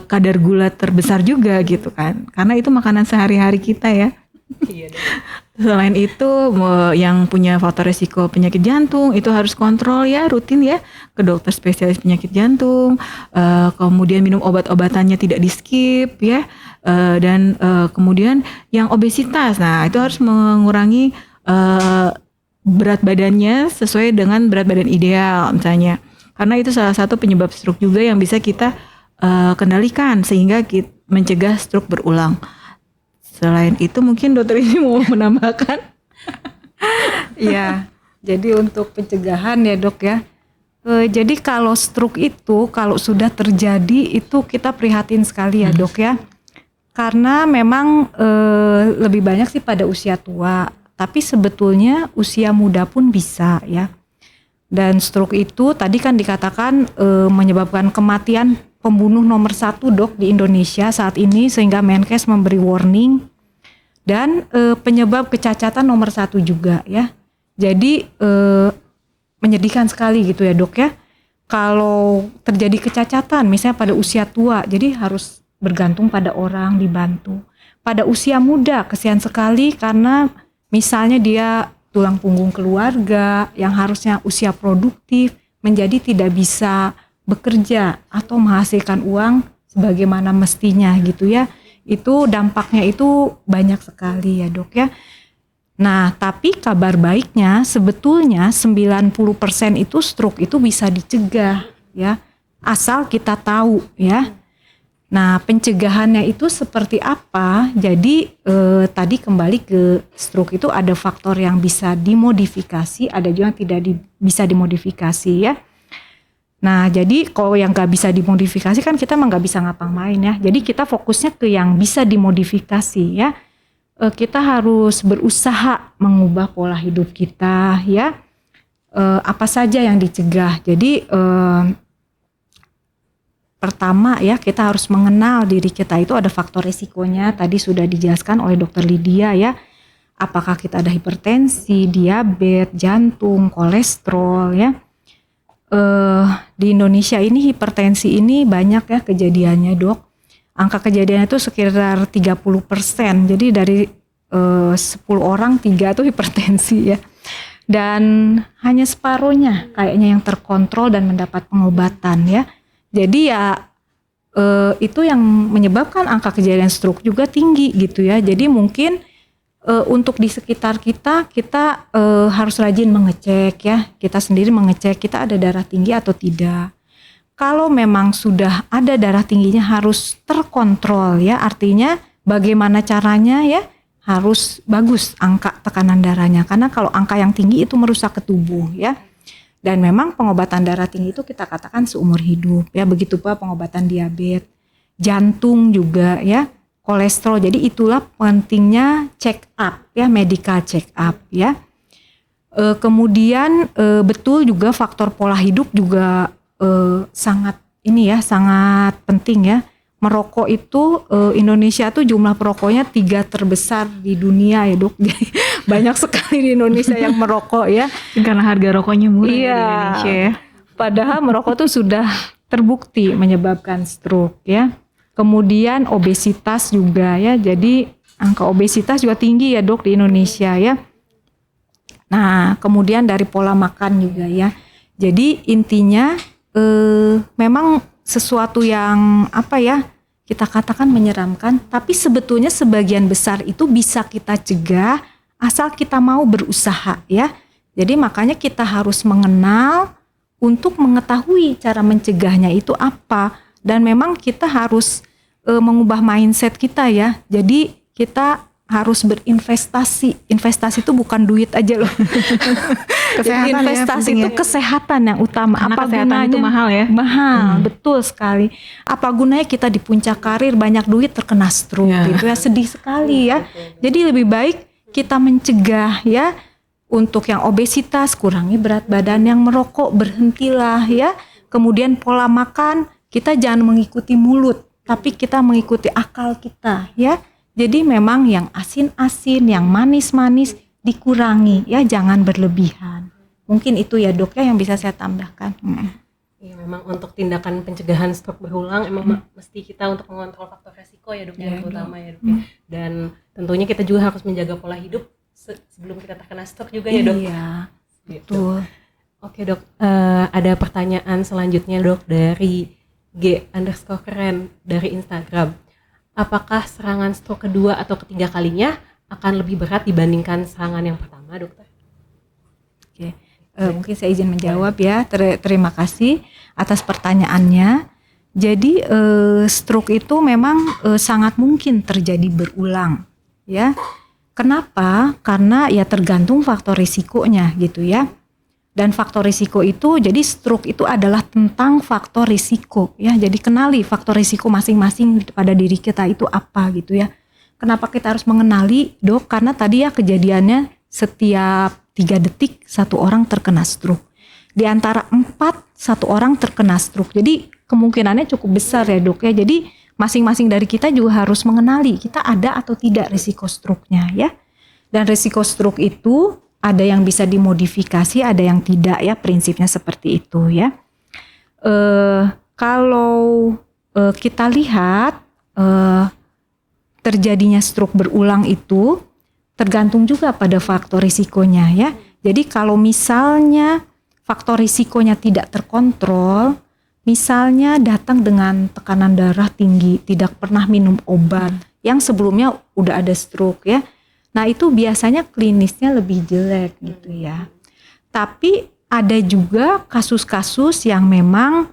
kadar gula terbesar juga gitu kan, karena itu makanan sehari-hari kita ya. Selain itu yang punya faktor risiko penyakit jantung itu harus kontrol ya, rutin ya ke dokter spesialis penyakit jantung. Kemudian minum obat-obatannya tidak di skip ya, dan kemudian yang obesitas, nah itu harus mengurangi berat badannya sesuai dengan berat badan ideal misalnya, karena itu salah satu penyebab stroke juga yang bisa kita kendalikan sehingga kita mencegah stroke berulang. Selain itu mungkin dokter ini mau menambahkan? Ya, jadi untuk pencegahan ya dok ya. Jadi kalau stroke itu kalau sudah terjadi itu kita prihatin sekali ya dok ya. Karena memang lebih banyak sih pada usia tua. Tapi sebetulnya usia muda pun bisa ya. Dan stroke itu tadi kan dikatakan menyebabkan kematian pembunuh nomor 1 dok di Indonesia saat ini, sehingga Menkes memberi warning, dan penyebab kecacatan nomor 1 juga ya. Jadi menyedihkan sekali gitu ya dok ya. Kalau terjadi kecacatan misalnya pada usia tua, jadi harus bergantung pada orang dibantu. Pada usia muda kesian sekali karena misalnya dia tulang punggung keluarga yang harusnya usia produktif menjadi tidak bisa bekerja atau menghasilkan uang sebagaimana mestinya gitu ya. Itu dampaknya itu banyak sekali ya dok ya. Nah tapi kabar baiknya sebetulnya 90% itu stroke itu bisa dicegah ya, asal kita tahu ya. Nah pencegahannya itu seperti apa? Jadi tadi kembali ke stroke itu ada faktor yang bisa dimodifikasi, ada juga yang tidak bisa dimodifikasi ya. Nah jadi kalau yang gak bisa dimodifikasi kan kita emang gak bisa ngapa-ngapain ya. Jadi kita fokusnya ke yang bisa dimodifikasi ya. Kita harus berusaha mengubah pola hidup kita ya. Apa saja yang dicegah. Jadi pertama ya kita harus mengenal diri kita itu ada faktor resikonya. Tadi sudah dijelaskan oleh Dr. Lydia ya. Apakah kita ada hipertensi, diabetes, jantung, kolesterol ya. Di Indonesia ini hipertensi ini banyak ya kejadiannya dok. Angka kejadiannya itu sekitar 30%. Jadi dari 10 orang 3 itu hipertensi ya. Dan hanya separuhnya kayaknya yang terkontrol dan mendapat pengobatan ya. Jadi ya itu yang menyebabkan angka kejadian stroke juga tinggi gitu ya. Jadi mungkin untuk di sekitar kita harus rajin mengecek ya. Kita sendiri mengecek kita ada darah tinggi atau tidak. kalau memang sudah ada darah tingginya harus terkontrol ya, artinya bagaimana caranya ya, harus bagus angka tekanan darahnya, karena kalau angka yang tinggi itu merusak ke tubuh ya. Dan memang pengobatan darah tinggi itu kita katakan seumur hidup ya, begitu pula pengobatan diabetes, jantung juga ya, kolesterol. Jadi itulah pentingnya check up ya, medical check up ya. Kemudian betul juga faktor pola hidup juga sangat ini ya, sangat penting ya. Merokok itu Indonesia tuh jumlah perokoknya 3 terbesar di dunia ya dok. Jadi banyak sekali di Indonesia yang merokok ya. Karena harga rokoknya murah Iya. di Indonesia ya. Padahal merokok tuh sudah terbukti menyebabkan stroke ya. Kemudian obesitas juga ya. Jadi angka obesitas juga tinggi ya dok di Indonesia ya. Nah kemudian dari pola makan juga ya. Jadi intinya memang sesuatu yang apa ya, kita katakan menyeramkan, tapi sebetulnya sebagian besar itu bisa kita cegah asal kita mau berusaha ya. Jadi makanya kita harus mengenal untuk mengetahui cara mencegahnya itu apa, dan memang kita harus mengubah mindset kita ya. Jadi kita harus berinvestasi. Investasi itu bukan duit aja loh. Kesehatan investasi ya, itu kesehatan yang utama. Karena apa kesehatan gunanya? itu mahal ya. Mahal, betul sekali. Apa gunanya kita di puncak karir banyak duit terkena stroke gitu ya, sedih sekali ya. Jadi lebih baik kita mencegah ya. Untuk yang obesitas, kurangi berat badan, yang merokok berhentilah ya. Kemudian pola makan, kita jangan mengikuti mulut, tapi kita mengikuti akal kita ya. Jadi memang yang asin-asin, yang manis-manis dikurangi ya, jangan berlebihan. Mungkin itu ya dok ya yang bisa saya tambahkan. Iya, memang untuk tindakan pencegahan stroke berulang emang mesti kita untuk mengontrol faktor resiko ya dok, yang terutama ya dok. Dan tentunya kita juga harus menjaga pola hidup sebelum kita terkena stroke juga ya dok. Iya, Gitu. betul. Oke dok, ada pertanyaan selanjutnya dok dari G_keren dari Instagram. Apakah serangan stroke kedua atau ketiga kalinya akan lebih berat dibandingkan serangan yang pertama, dokter? Oke, mungkin saya izin menjawab ya. Terima kasih atas pertanyaannya. Jadi stroke itu memang sangat mungkin terjadi berulang, ya. Kenapa? Karena ya tergantung faktor risikonya gitu ya. Dan faktor risiko itu, jadi stroke itu adalah tentang faktor risiko ya. Jadi kenali faktor risiko masing-masing pada diri kita itu apa gitu ya. Kenapa kita harus mengenali dok? Karena tadi ya kejadiannya setiap 3 detik 1 orang terkena stroke. Di antara 4, 1 orang terkena stroke. Jadi kemungkinannya cukup besar ya dok ya. Jadi masing-masing dari kita juga harus mengenali kita ada atau tidak risiko stroke-nya ya. Dan risiko stroke itu ada yang bisa dimodifikasi, ada yang tidak ya, prinsipnya seperti itu ya. Kalau kita lihat terjadinya stroke berulang itu tergantung juga pada faktor risikonya ya. Jadi kalau misalnya faktor risikonya tidak terkontrol, misalnya datang dengan tekanan darah tinggi, tidak pernah minum obat, yang sebelumnya udah ada stroke ya. Nah itu biasanya klinisnya lebih jelek gitu ya. Tapi ada juga kasus-kasus yang memang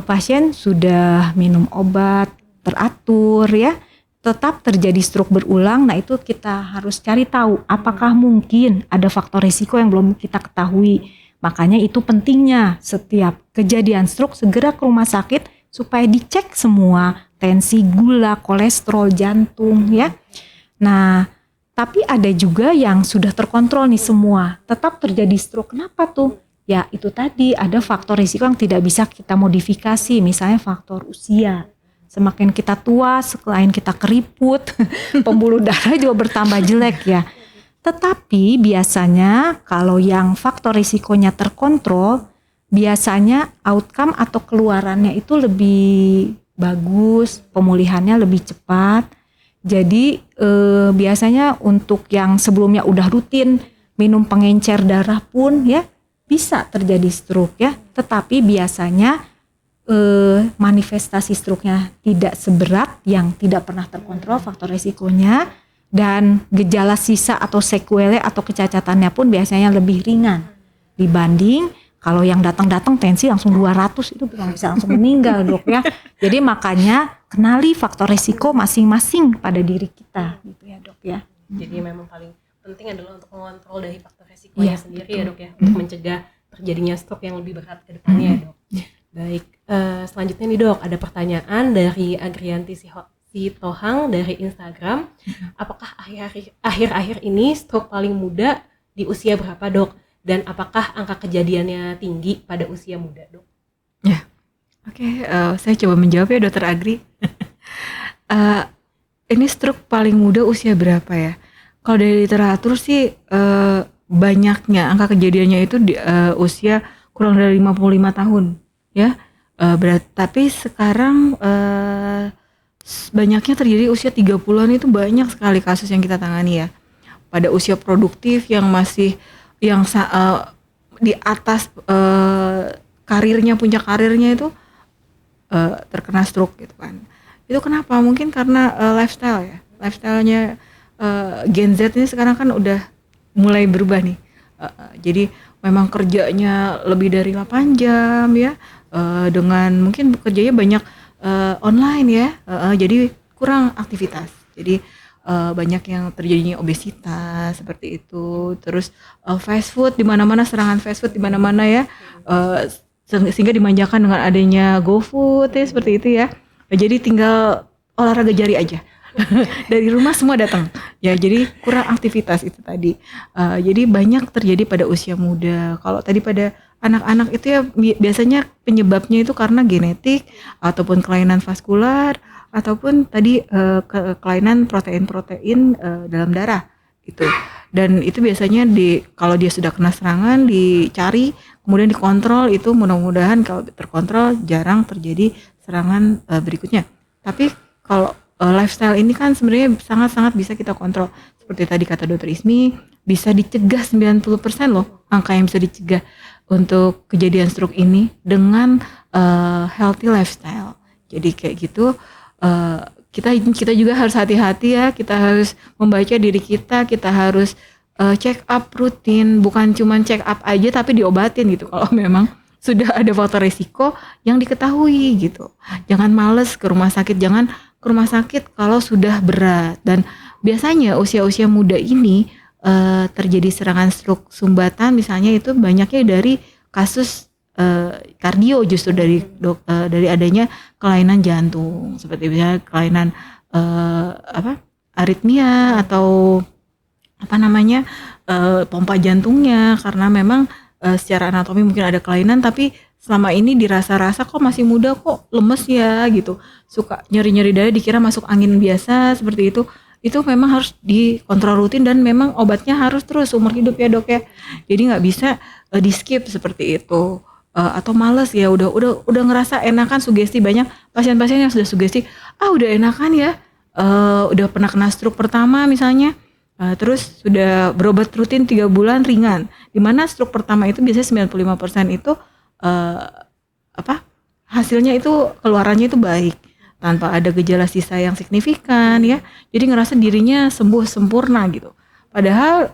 pasien sudah minum obat teratur ya, tetap terjadi stroke berulang. Nah itu kita harus cari tahu apakah mungkin ada faktor risiko yang belum kita ketahui. Makanya itu pentingnya setiap kejadian stroke segera ke rumah sakit supaya dicek semua tensi, gula, kolesterol, jantung ya. Nah tapi ada juga yang sudah terkontrol nih semua, tetap terjadi stroke. Kenapa tuh? Ya itu tadi ada faktor risiko yang tidak bisa kita modifikasi, misalnya faktor usia. Semakin kita tua, selain kita keriput, pembuluh darah juga bertambah jelek ya. Tetapi biasanya kalau yang faktor risikonya terkontrol, biasanya outcome atau keluarannya itu lebih bagus, pemulihannya lebih cepat. Jadi biasanya untuk yang sebelumnya udah rutin minum pengencer darah pun ya bisa terjadi stroke ya. Tetapi biasanya manifestasi stroke-nya tidak seberat yang tidak pernah terkontrol faktor resikonya, dan gejala sisa atau sekuele atau kecacatannya pun biasanya lebih ringan dibanding Kalau yang datang-datang tensi langsung 200 itu bisa langsung meninggal dok ya. Jadi makanya kenali faktor resiko masing-masing pada diri kita gitu ya dok ya. Jadi memang paling penting adalah untuk mengontrol dari faktor resikonya sendiri ya dok ya, untuk mencegah terjadinya stroke yang lebih berat ke depannya ya dok. Baik, selanjutnya nih dok, ada pertanyaan dari Agrianti Sitohang dari Instagram. Apakah akhir-akhir ini stroke paling muda di usia berapa dok? Dan apakah angka kejadiannya tinggi pada usia muda dok? Ya, oke, saya coba menjawab ya Dokter Agri. Ini stroke paling muda usia berapa ya? Kalau dari literatur sih banyaknya angka kejadiannya itu di usia kurang dari 55 tahun ya. Tapi sekarang banyaknya terjadi usia 30-an, itu banyak sekali kasus yang kita tangani ya. Pada usia produktif yang masih di atas karirnya, puncak karirnya itu terkena stroke gitu kan. Itu kenapa? Mungkin karena lifestyle ya. Lifestyle-nya Gen Z ini sekarang kan udah mulai berubah nih. Jadi memang kerjanya lebih dari 8 jam ya. Dengan mungkin bekerjanya banyak online ya. Jadi kurang aktivitas. Jadi banyak yang terjadinya obesitas seperti itu. Terus fast food di mana-mana, serangan fast food di mana-mana ya. Sehingga dimanjakan dengan adanya GoFood ya, seperti itu ya. Jadi tinggal olahraga jari aja. Dari rumah semua datang. Ya, jadi kurang aktivitas itu tadi. Jadi banyak terjadi pada usia muda. Kalau tadi pada anak-anak itu ya biasanya penyebabnya itu karena genetik ataupun kelainan vaskular ataupun tadi kelainan protein-protein dalam darah gitu. Dan itu biasanya kalau dia sudah kena serangan dicari, kemudian dikontrol, itu mudah-mudahan kalau terkontrol jarang terjadi serangan berikutnya. Tapi kalau lifestyle ini kan sebenarnya sangat-sangat bisa kita kontrol. Seperti tadi kata Dr. Ismi, bisa dicegah 90% loh angka yang bisa dicegah untuk kejadian stroke ini dengan healthy lifestyle. Jadi kayak gitu. Kita juga harus hati-hati ya, kita harus membaca diri kita harus check up rutin, bukan cuma check up aja tapi diobatin gitu kalau memang sudah ada faktor risiko yang diketahui gitu. Jangan males ke rumah sakit, jangan ke rumah sakit kalau sudah berat. Dan biasanya usia-usia muda ini terjadi serangan stroke sumbatan misalnya itu banyaknya dari kasus kardio, justru dari adanya kelainan jantung, seperti misalnya kelainan aritmia atau pompa jantungnya, karena memang secara anatomi mungkin ada kelainan tapi selama ini dirasa-rasa kok masih muda kok lemes ya gitu, suka nyeri-nyeri dada dikira masuk angin biasa seperti itu memang harus dikontrol rutin dan memang obatnya harus terus umur hidup ya dok ya. Jadi nggak bisa di skip seperti itu. Atau males ya, udah ngerasa enakan, sugesti. Banyak pasien-pasien yang sudah sugesti, udah enakan ya, udah pernah kena stroke pertama misalnya, terus sudah berobat rutin 3 bulan ringan, dimana stroke pertama itu biasanya 95% itu hasilnya itu keluarannya itu baik tanpa ada gejala sisa yang signifikan ya. Jadi ngerasa dirinya sembuh sempurna gitu, padahal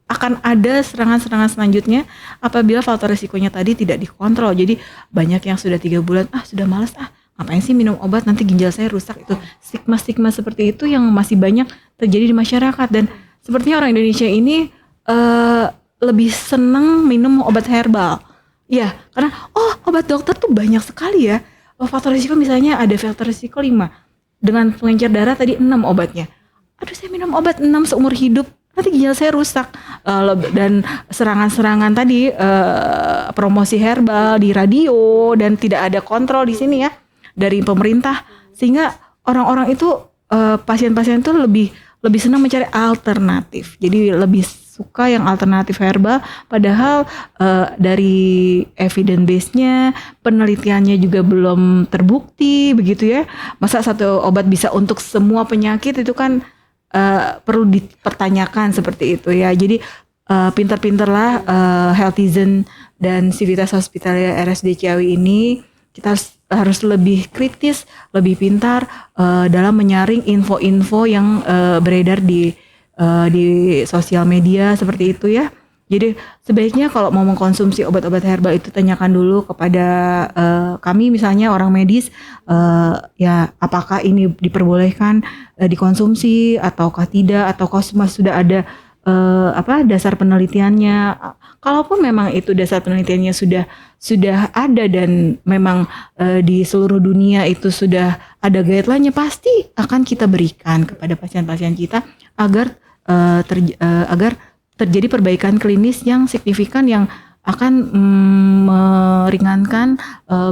akan ada serangan-serangan selanjutnya apabila faktor risikonya tadi tidak dikontrol. Jadi banyak yang sudah 3 bulan, sudah malas, ngapain sih minum obat, nanti ginjal saya rusak. Itu stigma-stigma seperti itu yang masih banyak terjadi di masyarakat. Dan sepertinya orang Indonesia ini lebih senang minum obat herbal. Ya, karena obat dokter tuh banyak sekali ya. Faktor risiko misalnya ada faktor risiko 5. Dengan pengencer darah tadi 6 obatnya. Aduh, saya minum obat 6 seumur hidup, nanti ginjal saya rusak. Dan serangan-serangan tadi promosi herbal di radio dan tidak ada kontrol di sini ya dari pemerintah, sehingga orang-orang itu pasien-pasien itu lebih senang mencari alternatif. Jadi lebih suka yang alternatif herbal, padahal dari evidence base-nya, penelitiannya juga belum terbukti begitu ya. Masa satu obat bisa untuk semua penyakit, itu kan perlu dipertanyakan seperti itu ya. Jadi pinter-pinterlah Healthizen dan Civitas Hospitalia RSUD Ciawi ini, kita harus lebih kritis, lebih pintar dalam menyaring info-info yang beredar di sosial media seperti itu ya. Jadi sebaiknya kalau mau mengkonsumsi obat-obat herbal itu tanyakan dulu kepada kami misalnya orang medis, ya apakah ini diperbolehkan dikonsumsi ataukah tidak, ataukah sudah ada dasar penelitiannya. Kalaupun memang itu dasar penelitiannya sudah ada dan memang di seluruh dunia itu sudah ada guideline-nya, pasti akan kita berikan kepada pasien-pasien kita agar agar terjadi perbaikan klinis yang signifikan yang akan meringankan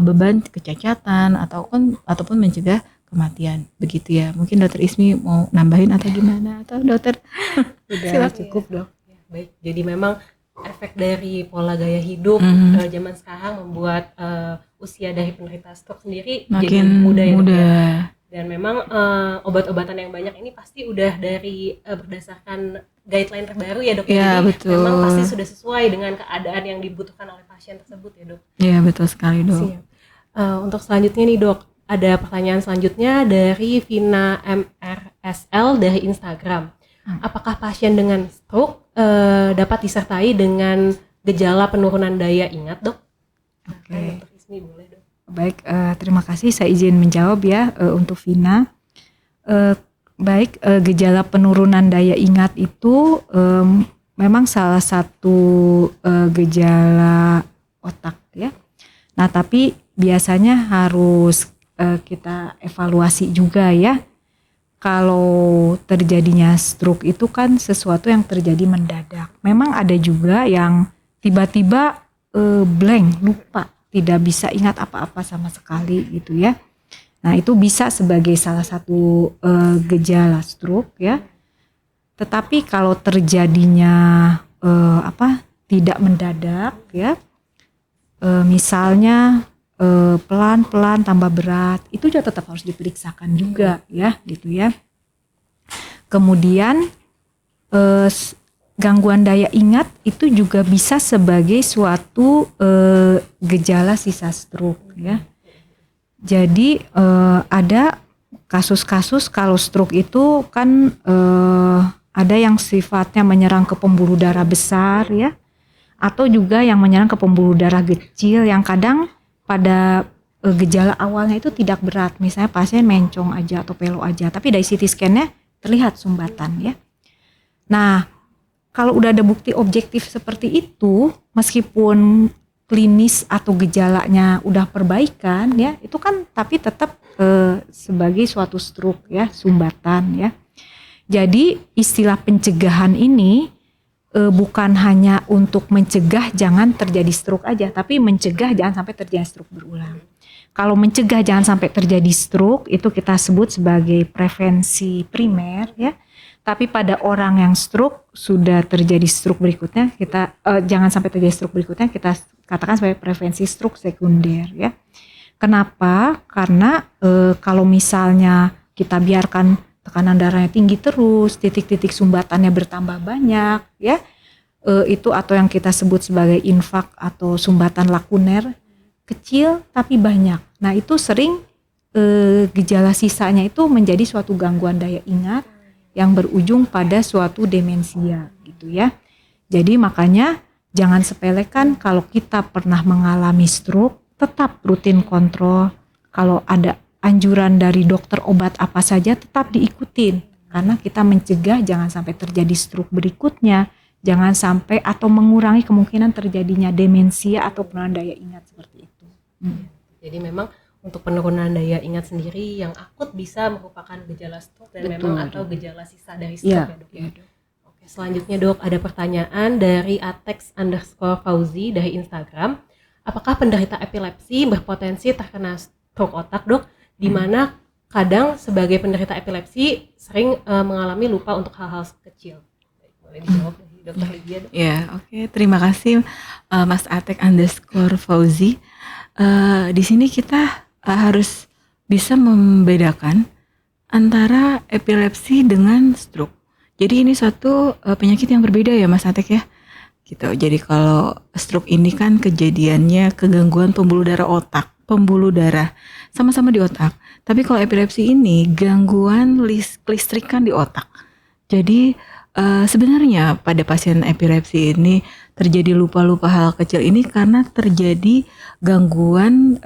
beban kecacatan ataupun mencegah kematian, begitu ya. Mungkin Dokter Ismi mau nambahin atau gimana, atau Dokter? Udah cukup dok. Ya, baik, jadi memang efek dari pola gaya hidup zaman sekarang membuat usia dari penderita stroke sendiri jadi makin muda ya, Dok, muda. ya. Dan memang obat-obatan yang banyak ini pasti udah dari berdasarkan guideline terbaru ya dok. Ya, Jadi betul. memang pasti sudah sesuai dengan keadaan yang dibutuhkan oleh pasien tersebut ya dok. Iya betul sekali dok. Siap. Untuk selanjutnya nih dok, ada pertanyaan selanjutnya dari Vina MRSL dari Instagram. Apakah pasien dengan stroke dapat disertai dengan gejala penurunan daya ingat dok? Oke. Dokter Ismi boleh dok. Baik, terima kasih. Saya izin menjawab ya untuk Vina. Gejala penurunan daya ingat itu memang salah satu gejala otak ya. Nah, tapi biasanya harus kita evaluasi juga ya. Kalau terjadinya stroke itu kan sesuatu yang terjadi mendadak. Memang ada juga yang tiba-tiba blank, lupa, tidak bisa ingat apa-apa sama sekali gitu ya. Nah, itu bisa sebagai salah satu gejala stroke ya. Tetapi kalau terjadinya tidak mendadak ya, misalnya pelan-pelan tambah berat, itu juga tetap harus diperiksakan juga ya, gitu ya. Kemudian gangguan daya ingat itu juga bisa sebagai suatu gejala sisa stroke ya. Jadi ada kasus-kasus kalau stroke itu kan ada yang sifatnya menyerang ke pembuluh darah besar ya, atau juga yang menyerang ke pembuluh darah kecil yang kadang pada gejala awalnya itu tidak berat, misalnya pasien mencong aja atau pelo aja, tapi dari CT scan-nya terlihat sumbatan ya. Nah, kalau udah ada bukti objektif seperti itu, meskipun klinis atau gejalanya udah perbaikan ya, itu kan tapi tetap sebagai suatu stroke ya, sumbatan ya. Jadi istilah pencegahan ini bukan hanya untuk mencegah jangan terjadi stroke aja, tapi mencegah jangan sampai terjadi stroke berulang. Kalau mencegah jangan sampai terjadi stroke itu kita sebut sebagai prevensi primer ya. Tapi pada orang yang stroke sudah terjadi stroke berikutnya, kita jangan sampai terjadi stroke berikutnya kita katakan sebagai prevensi stroke sekunder ya. Kenapa? Karena kalau misalnya kita biarkan tekanan darahnya tinggi terus, titik-titik sumbatannya bertambah banyak ya, itu atau yang kita sebut sebagai infak atau sumbatan lakuner kecil tapi banyak. Nah, itu sering gejala sisanya itu menjadi suatu gangguan daya ingat yang berujung pada suatu demensia gitu ya. Jadi makanya jangan sepelekan kalau kita pernah mengalami stroke, tetap rutin kontrol. Kalau ada anjuran dari dokter obat apa saja tetap diikutin, karena kita mencegah jangan sampai terjadi stroke berikutnya, jangan sampai atau mengurangi kemungkinan terjadinya demensia atau penurunan daya ingat seperti itu. Jadi memang untuk penurunan daya ingat sendiri yang akut bisa merupakan gejala stroke dan Betul, memang atau gejala sisa dari stroke ya dok. Ya, dok. Oke, selanjutnya dok ada pertanyaan dari atex_fauzi dari Instagram. Apakah penderita epilepsi berpotensi terkena stroke otak dok? Di mana kadang sebagai penderita epilepsi sering mengalami lupa untuk hal-hal kecil. Boleh dijawab dari Dokter Lydia dok? Ya, oke. Terima kasih Mas Atek_Fauzi. Di sini kita harus bisa membedakan antara epilepsi dengan stroke. Jadi ini suatu penyakit yang berbeda ya Mas Atek ya. Gitu. Jadi kalau stroke ini kan kejadiannya kegangguan pembuluh darah sama-sama di otak. Tapi kalau epilepsi ini gangguan kelistrikan di otak. Jadi Sebenarnya pada pasien epilepsi ini terjadi lupa-lupa hal kecil ini karena terjadi gangguan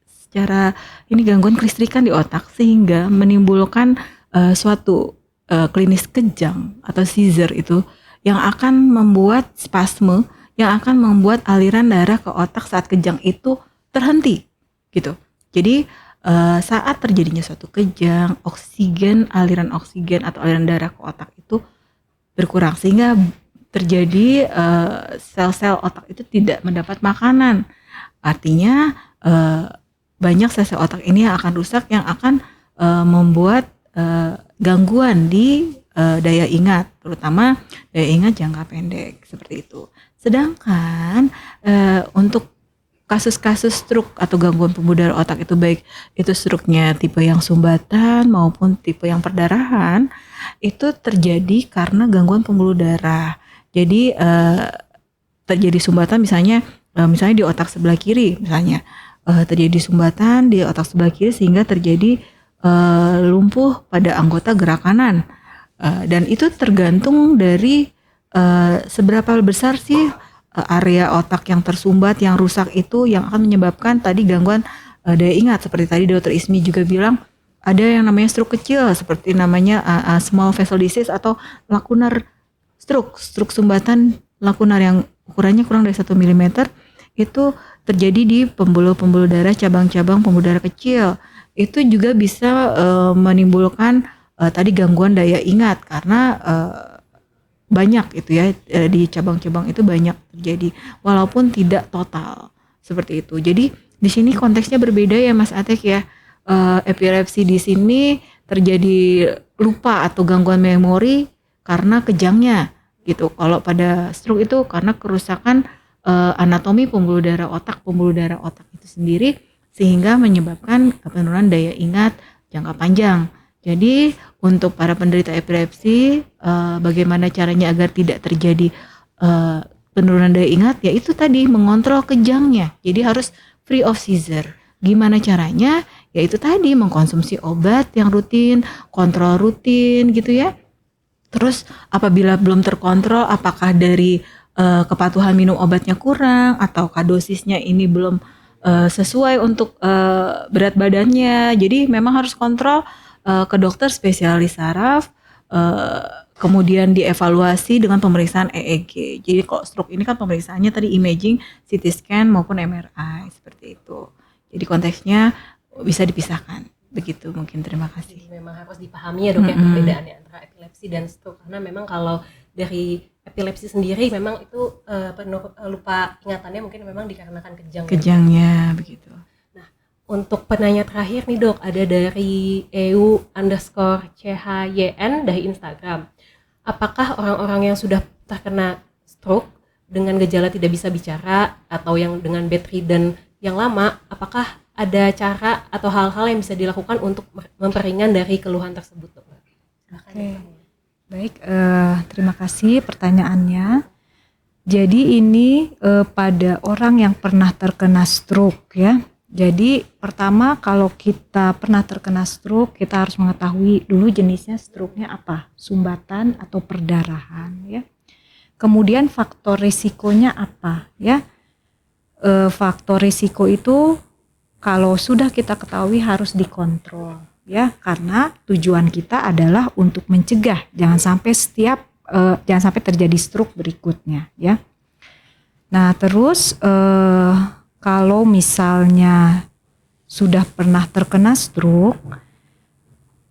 secara ini gangguan kelistrikan di otak sehingga menimbulkan suatu klinis kejang atau seizure itu yang akan membuat spasme, yang akan membuat aliran darah ke otak saat kejang itu terhenti gitu. Jadi saat terjadinya suatu kejang, aliran oksigen atau aliran darah ke otak itu berkurang sehingga terjadi sel-sel otak itu tidak mendapat makanan. Artinya banyak sel-sel otak ini yang akan rusak, yang akan membuat gangguan di daya ingat, terutama daya ingat jangka pendek seperti itu. Sedangkan untuk kasus-kasus stroke atau gangguan pembuluh darah otak itu, baik itu stroke-nya tipe yang sumbatan maupun tipe yang perdarahan, itu terjadi karena gangguan pembuluh darah. Jadi terjadi sumbatan misalnya di otak sebelah kiri misalnya, terjadi sumbatan di otak sebelah kiri sehingga terjadi lumpuh pada anggota gerak kanan. Dan itu tergantung dari seberapa besar sih area otak yang tersumbat, yang rusak itu, yang akan menyebabkan tadi gangguan daya ingat. Seperti tadi Dr. Ismi juga bilang ada yang namanya stroke kecil seperti namanya small vessel disease atau lakunar stroke sumbatan lakunar yang ukurannya kurang dari 1 mm itu terjadi di pembuluh-pembuluh darah, cabang-cabang pembuluh darah kecil. Itu juga bisa menimbulkan tadi gangguan daya ingat karena banyak itu ya, di cabang-cabang itu banyak terjadi walaupun tidak total seperti itu. Jadi di sini konteksnya berbeda ya Mas Atek ya. Epilepsi di sini terjadi lupa atau gangguan memori karena kejangnya gitu. Kalau pada stroke itu karena kerusakan anatomi pembuluh darah otak itu sendiri sehingga menyebabkan penurunan daya ingat jangka panjang. Jadi untuk para penderita epilepsi, bagaimana caranya agar tidak terjadi penurunan daya ingat? Ya itu tadi, mengontrol kejangnya. Jadi harus free of seizure. Gimana caranya? Ya itu tadi, mengkonsumsi obat yang rutin, kontrol rutin gitu ya. Terus apabila belum terkontrol, apakah dari kepatuhan minum obatnya kurang, ataukah dosisnya ini belum sesuai untuk berat badannya. Jadi memang harus kontrol ke dokter spesialis saraf, kemudian dievaluasi dengan pemeriksaan EEG. Jadi kalau stroke ini kan pemeriksaannya tadi imaging, CT scan maupun MRI seperti itu. Jadi konteksnya bisa dipisahkan. Begitu mungkin, terima kasih. Jadi memang harus dipahami ya Dok ya perbedaannya antara epilepsi dan stroke, karena memang kalau dari epilepsi sendiri memang itu lupa ingatannya mungkin memang dikarenakan kejangnya begitu. Untuk penanya terakhir nih Dok, ada dari EU_CHYN dari Instagram. Apakah orang-orang yang sudah terkena stroke dengan gejala tidak bisa bicara atau yang dengan bedridden yang lama, apakah ada cara atau hal-hal yang bisa dilakukan untuk memperingan dari keluhan tersebut Dok? Oke. Baik, terima kasih pertanyaannya. Jadi ini pada orang yang pernah terkena stroke ya. Jadi pertama kalau kita pernah terkena stroke, kita harus mengetahui dulu jenisnya stroke-nya apa, sumbatan atau perdarahan ya. Kemudian faktor risikonya apa ya. Faktor risiko itu kalau sudah kita ketahui harus dikontrol ya, karena tujuan kita adalah untuk mencegah jangan sampai terjadi stroke berikutnya ya. Nah terus kalau misalnya sudah pernah terkena stroke,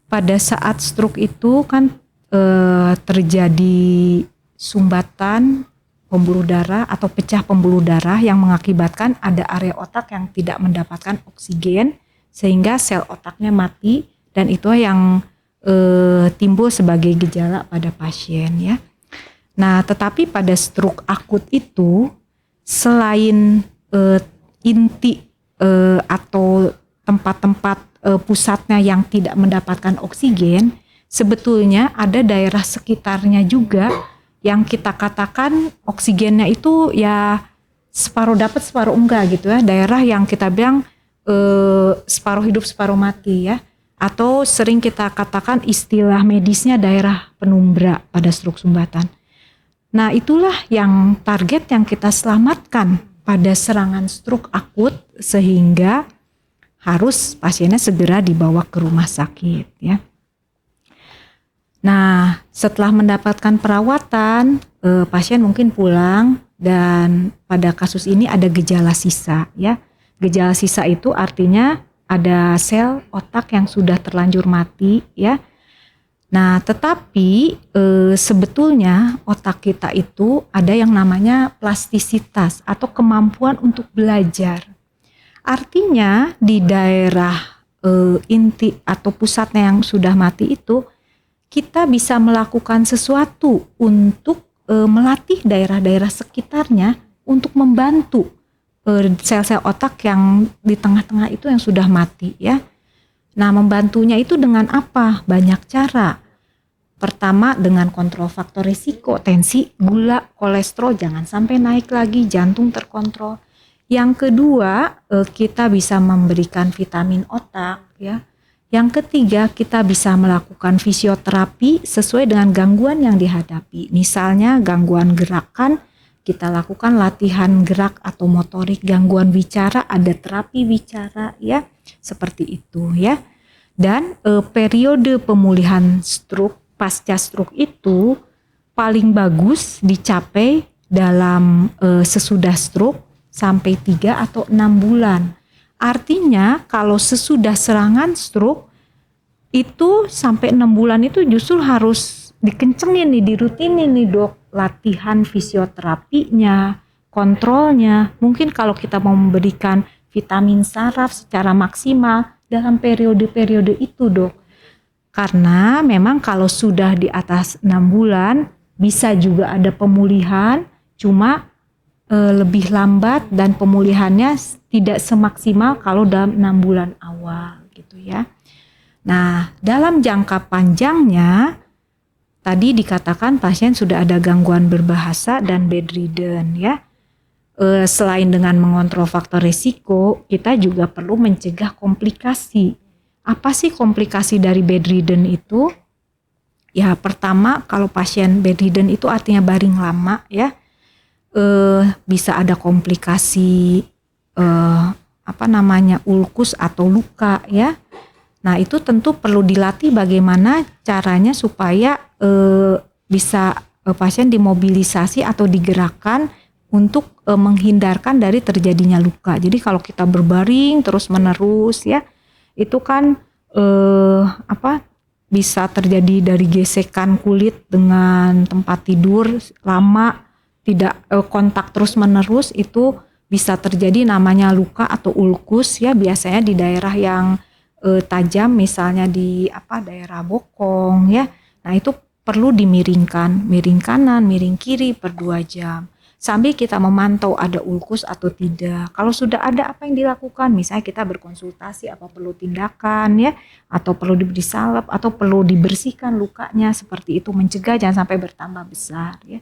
pada saat stroke itu kan terjadi sumbatan pembuluh darah atau pecah pembuluh darah yang mengakibatkan ada area otak yang tidak mendapatkan oksigen sehingga sel otaknya mati, dan itu yang timbul sebagai gejala pada pasien ya. Nah, tetapi pada stroke akut itu selain inti atau tempat-tempat pusatnya yang tidak mendapatkan oksigen, sebetulnya ada daerah sekitarnya juga yang kita katakan oksigennya itu ya separuh dapat separuh enggak gitu ya, daerah yang kita bilang separuh hidup separuh mati ya. atau sering kita katakan istilah medisnya daerah penumbra pada stroke sumbatan. Nah, itulah yang target yang kita selamatkan pada serangan stroke akut sehingga harus pasiennya segera dibawa ke rumah sakit ya. Nah, setelah mendapatkan perawatan, pasien mungkin pulang dan pada kasus ini ada gejala sisa ya. Gejala sisa itu artinya ada sel otak yang sudah terlanjur mati ya. Nah, tetapi sebetulnya otak kita itu ada yang namanya plastisitas atau kemampuan untuk belajar. Artinya di daerah inti atau pusatnya yang sudah mati itu kita bisa melakukan sesuatu untuk melatih daerah-daerah sekitarnya untuk membantu sel-sel otak yang di tengah-tengah itu yang sudah mati ya. Nah, membantunya itu dengan apa? Banyak cara. Pertama dengan kontrol faktor risiko, tensi, gula, kolesterol jangan sampai naik lagi, jantung terkontrol. Yang kedua, kita bisa memberikan vitamin otak ya. Yang ketiga, kita bisa melakukan fisioterapi sesuai dengan gangguan yang dihadapi. Misalnya gangguan gerakan, kita lakukan latihan gerak atau motorik. Gangguan bicara, ada terapi bicara ya, seperti itu ya. Dan periode pemulihan stroke, pasca stroke itu paling bagus dicapai dalam sesudah stroke sampai 3 atau 6 bulan. Artinya kalau sesudah serangan stroke itu sampai 6 bulan itu justru harus dikencengin nih, dirutinin nih dok, latihan fisioterapinya, kontrolnya. Mungkin kalau kita mau memberikan vitamin saraf secara maksimal dalam periode-periode itu dok. Karena memang kalau sudah di atas 6 bulan bisa juga ada pemulihan, cuma lebih lambat dan pemulihannya tidak semaksimal kalau dalam 6 bulan awal gitu ya. Nah, dalam jangka panjangnya tadi dikatakan pasien sudah ada gangguan berbahasa dan bedridden ya. Selain dengan mengontrol faktor risiko, kita juga perlu mencegah komplikasi. Apa sih komplikasi dari bedridden itu? Ya, pertama kalau pasien bedridden itu artinya baring lama ya. Bisa ada komplikasi ulkus atau luka ya. Nah, itu tentu perlu dilatih bagaimana caranya supaya bisa pasien dimobilisasi atau digerakkan untuk menghindarkan dari terjadinya luka. Jadi kalau kita berbaring terus menerus ya, itu kan bisa terjadi dari gesekan kulit dengan tempat tidur lama, tidak kontak terus menerus, itu bisa terjadi namanya luka atau ulkus ya, biasanya di daerah yang tajam, misalnya di daerah bokong ya. Nah, itu perlu dimiringkan, miring kanan, miring kiri per 2 jam. Sambil kita memantau ada ulkus atau tidak. Kalau sudah ada, apa yang dilakukan? Misalnya kita berkonsultasi apa perlu tindakan ya, atau perlu diberi salep, atau perlu dibersihkan lukanya, seperti itu, mencegah jangan sampai bertambah besar ya.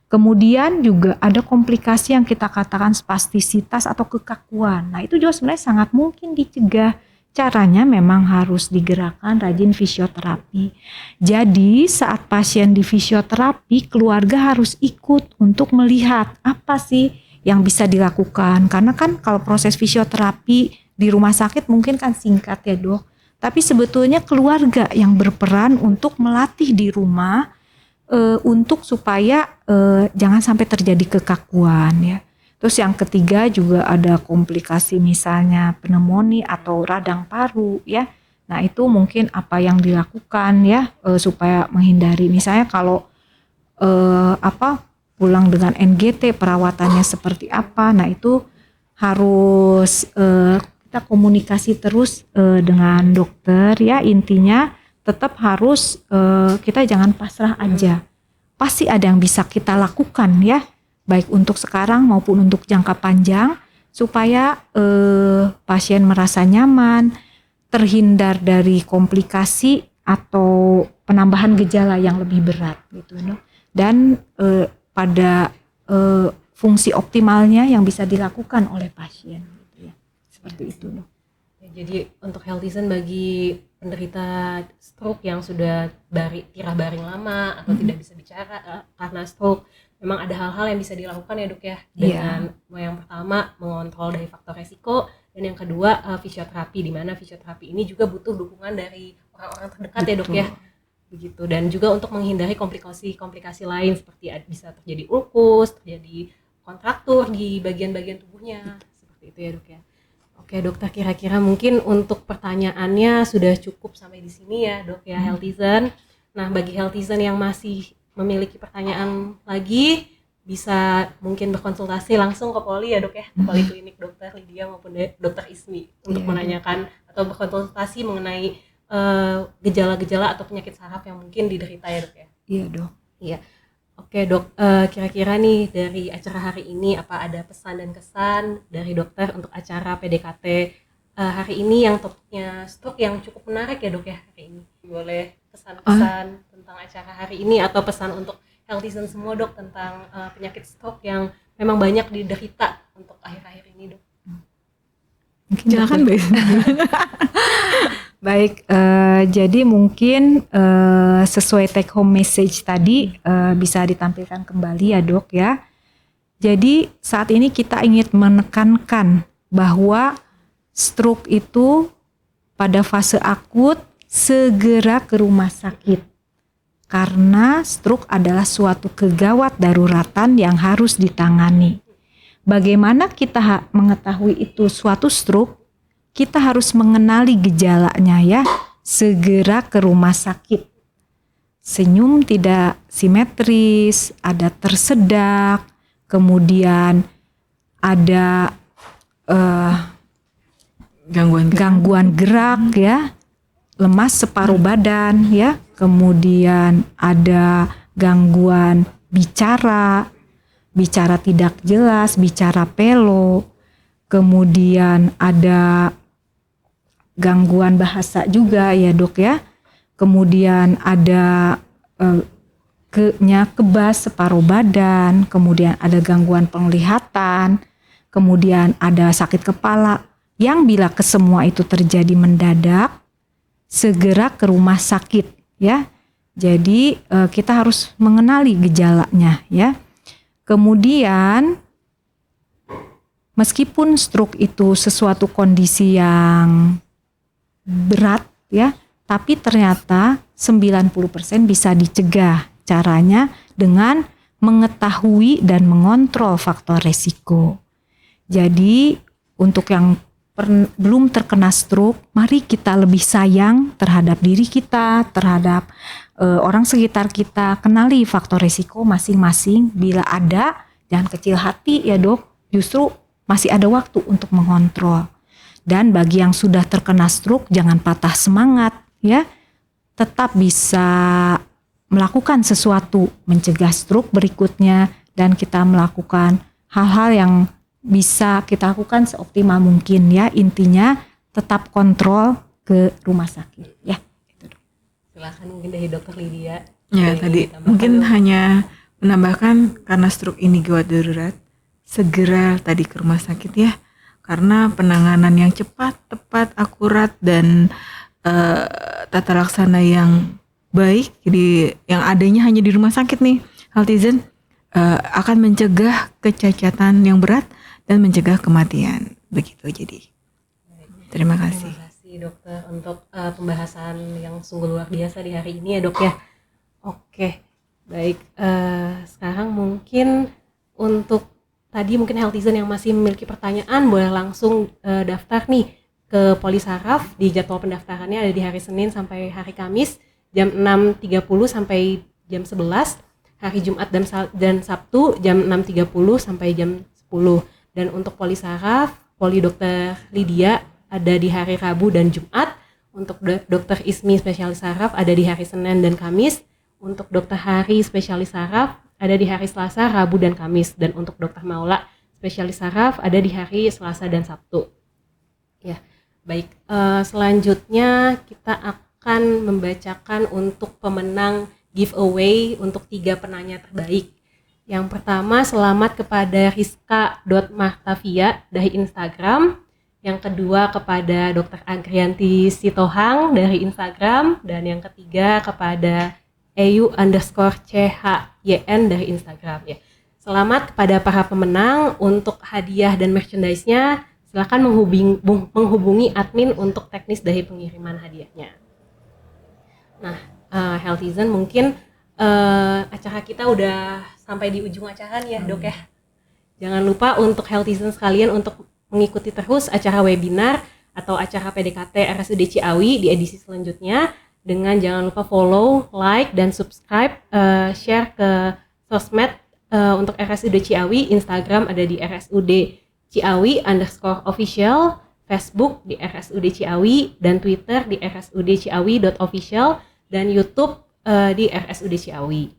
Kemudian juga ada komplikasi yang kita katakan spastisitas atau kekakuan. Nah, itu juga sebenarnya sangat mungkin dicegah. Caranya memang harus digerakkan, rajin fisioterapi. Jadi saat pasien di fisioterapi, keluarga harus ikut untuk melihat apa sih yang bisa dilakukan. Karena kan kalau proses fisioterapi di rumah sakit mungkin kan singkat ya dok. Tapi sebetulnya keluarga yang berperan untuk melatih di rumah untuk supaya jangan sampai terjadi kekakuan ya. Terus yang ketiga juga ada komplikasi misalnya pneumonia atau radang paru ya. Nah, itu mungkin apa yang dilakukan ya supaya menghindari. Misalnya kalau pulang dengan NGT, perawatannya seperti apa. Nah, itu harus kita komunikasi terus dengan dokter ya. Intinya tetap harus kita jangan pasrah aja. Pasti ada yang bisa kita lakukan ya, baik untuk sekarang maupun untuk jangka panjang, supaya pasien merasa nyaman, terhindar dari komplikasi atau penambahan gejala yang lebih berat gitu, no? Dan pada fungsi optimalnya yang bisa dilakukan oleh pasien gitu ya, seperti itu, no? Jadi untuk Healthizen bagi penderita stroke yang sudah tirah baring lama atau tidak bisa bicara karena stroke, memang ada hal-hal yang bisa dilakukan ya dok ya, dengan yang pertama mengontrol dari faktor resiko, dan yang kedua fisioterapi, di mana fisioterapi ini juga butuh dukungan dari orang-orang terdekat. Betul. Ya dok ya, begitu. Dan juga untuk menghindari komplikasi lain seperti bisa terjadi ulkus, terjadi kontraktur di bagian-bagian tubuhnya. Seperti itu ya dok ya. Oke dokter, kira-kira mungkin untuk pertanyaannya sudah cukup sampai di sini ya dok ya, Healthizen. Nah bagi Healthizen yang masih memiliki pertanyaan lagi, bisa mungkin berkonsultasi langsung ke Poli ya dok ya, ke Poliklinik Dr. Lydia maupun Dr. Ismi untuk menanyakan atau berkonsultasi mengenai gejala-gejala atau penyakit saraf yang mungkin diderita ya dok ya. Iya dok. Iya. Oke dok, kira-kira nih dari acara hari ini apa ada pesan dan kesan dari dokter untuk acara PDKT hari ini yang topiknya stroke yang cukup menarik ya dok ya hari ini? Boleh pesan-pesan tentang acara hari ini atau pesan untuk Healthizen semua dok tentang penyakit stroke yang memang banyak diderita untuk akhir-akhir ini dok. Mungkin silakan Mbak. Baik, jadi mungkin sesuai take home message tadi bisa ditampilkan kembali ya dok ya. Jadi saat ini kita ingin menekankan bahwa stroke itu pada fase akut segera ke rumah sakit. Karena stroke adalah suatu kegawat daruratan yang harus ditangani. Bagaimana kita mengetahui itu suatu stroke? Kita harus mengenali gejalanya ya, segera ke rumah sakit. Senyum tidak simetris, ada tersedak, kemudian ada gangguan gerak ya, lemas separuh badan ya, kemudian ada gangguan bicara tidak jelas, bicara pelo, kemudian ada gangguan bahasa juga ya dok ya, kemudian ada kebas separuh badan, kemudian ada gangguan penglihatan, kemudian ada sakit kepala, yang bila kesemua itu terjadi mendadak segera ke rumah sakit ya. Jadi kita harus mengenali gejalanya ya. Kemudian meskipun stroke itu sesuatu kondisi yang berat ya, tapi ternyata 90% bisa dicegah. Caranya dengan mengetahui dan mengontrol faktor resiko. Jadi untuk yang belum terkena stroke, mari kita lebih sayang terhadap diri kita, terhadap orang sekitar kita. Kenali faktor resiko masing-masing. Bila ada, jangan kecil hati ya dok, justru masih ada waktu untuk mengontrol. Dan bagi yang sudah terkena stroke, jangan patah semangat ya. Tetap bisa melakukan sesuatu mencegah stroke berikutnya, dan kita melakukan hal-hal yang bisa kita lakukan seoptimal mungkin ya. Intinya tetap kontrol ke rumah sakit ya. Silakan mungkin dari Dr. Lydia. Ya tadi mungkin hanya menambahkan, karena stroke ini gawat darurat, segera tadi ke rumah sakit ya. Karena penanganan yang cepat, tepat, akurat, dan tata laksana yang baik, jadi yang adanya hanya di rumah sakit nih, Healthizen, akan mencegah kecacatan yang berat dan mencegah kematian. Begitu jadi. Terima kasih. Terima kasih dokter untuk pembahasan yang sungguh luar biasa di hari ini ya dok ya. Oke, baik. Sekarang mungkin untuk tadi mungkin Healthizen yang masih memiliki pertanyaan boleh langsung daftar nih ke Polisaraf. Di jadwal pendaftarannya ada di hari Senin sampai hari Kamis jam 6.30 sampai jam 11, hari Jumat dan Sabtu jam 6.30 sampai jam 10. Dan untuk Polisaraf, Poli Dr. Lydia ada di hari Rabu dan Jumat. Untuk Dr. Ismi spesialis saraf ada di hari Senin dan Kamis. Untuk Dr. Hari spesialis saraf ada di hari Selasa, Rabu, dan Kamis. Dan untuk Dr. Maula, spesialis saraf, ada di hari Selasa dan Sabtu. Ya, baik. Selanjutnya kita akan membacakan untuk pemenang giveaway untuk 3 penanya terbaik. Yang pertama, selamat kepada Rizka.Mahtavia dari Instagram. Yang kedua kepada Dr. Agrianti Sitohang dari Instagram. Dan yang ketiga kepada EU_CHYN dari Instagram ya. Selamat kepada para pemenang. Untuk hadiah dan merchandise-nya silakan menghubungi admin untuk teknis dari pengiriman hadiahnya. Nah, Healthizen mungkin acara kita udah sampai di ujung acara nih ya dok ya. Jangan lupa untuk Healthizen sekalian untuk mengikuti terus acara webinar atau acara PDKT RSUD Ciawi di edisi selanjutnya dengan jangan lupa follow, like, dan subscribe, share ke sosmed untuk RSUD Ciawi. Instagram ada di RSUD Ciawi_official, Facebook di RSUD Ciawi, dan Twitter di rsudciawi.official, dan YouTube di RSUD Ciawi.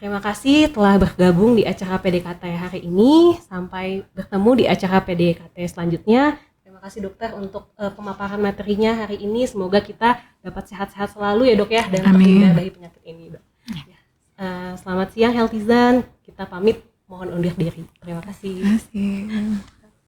Terima kasih telah bergabung di acara PDKT hari ini. Sampai bertemu di acara PDKT selanjutnya. Terima kasih dokter untuk pemaparan materinya hari ini. Semoga kita dapat sehat-sehat selalu ya dok ya, dan terhindar dari penyakit ini dok. Selamat siang Healthizen. Kita pamit, mohon undur diri. Terima kasih. Terima kasih.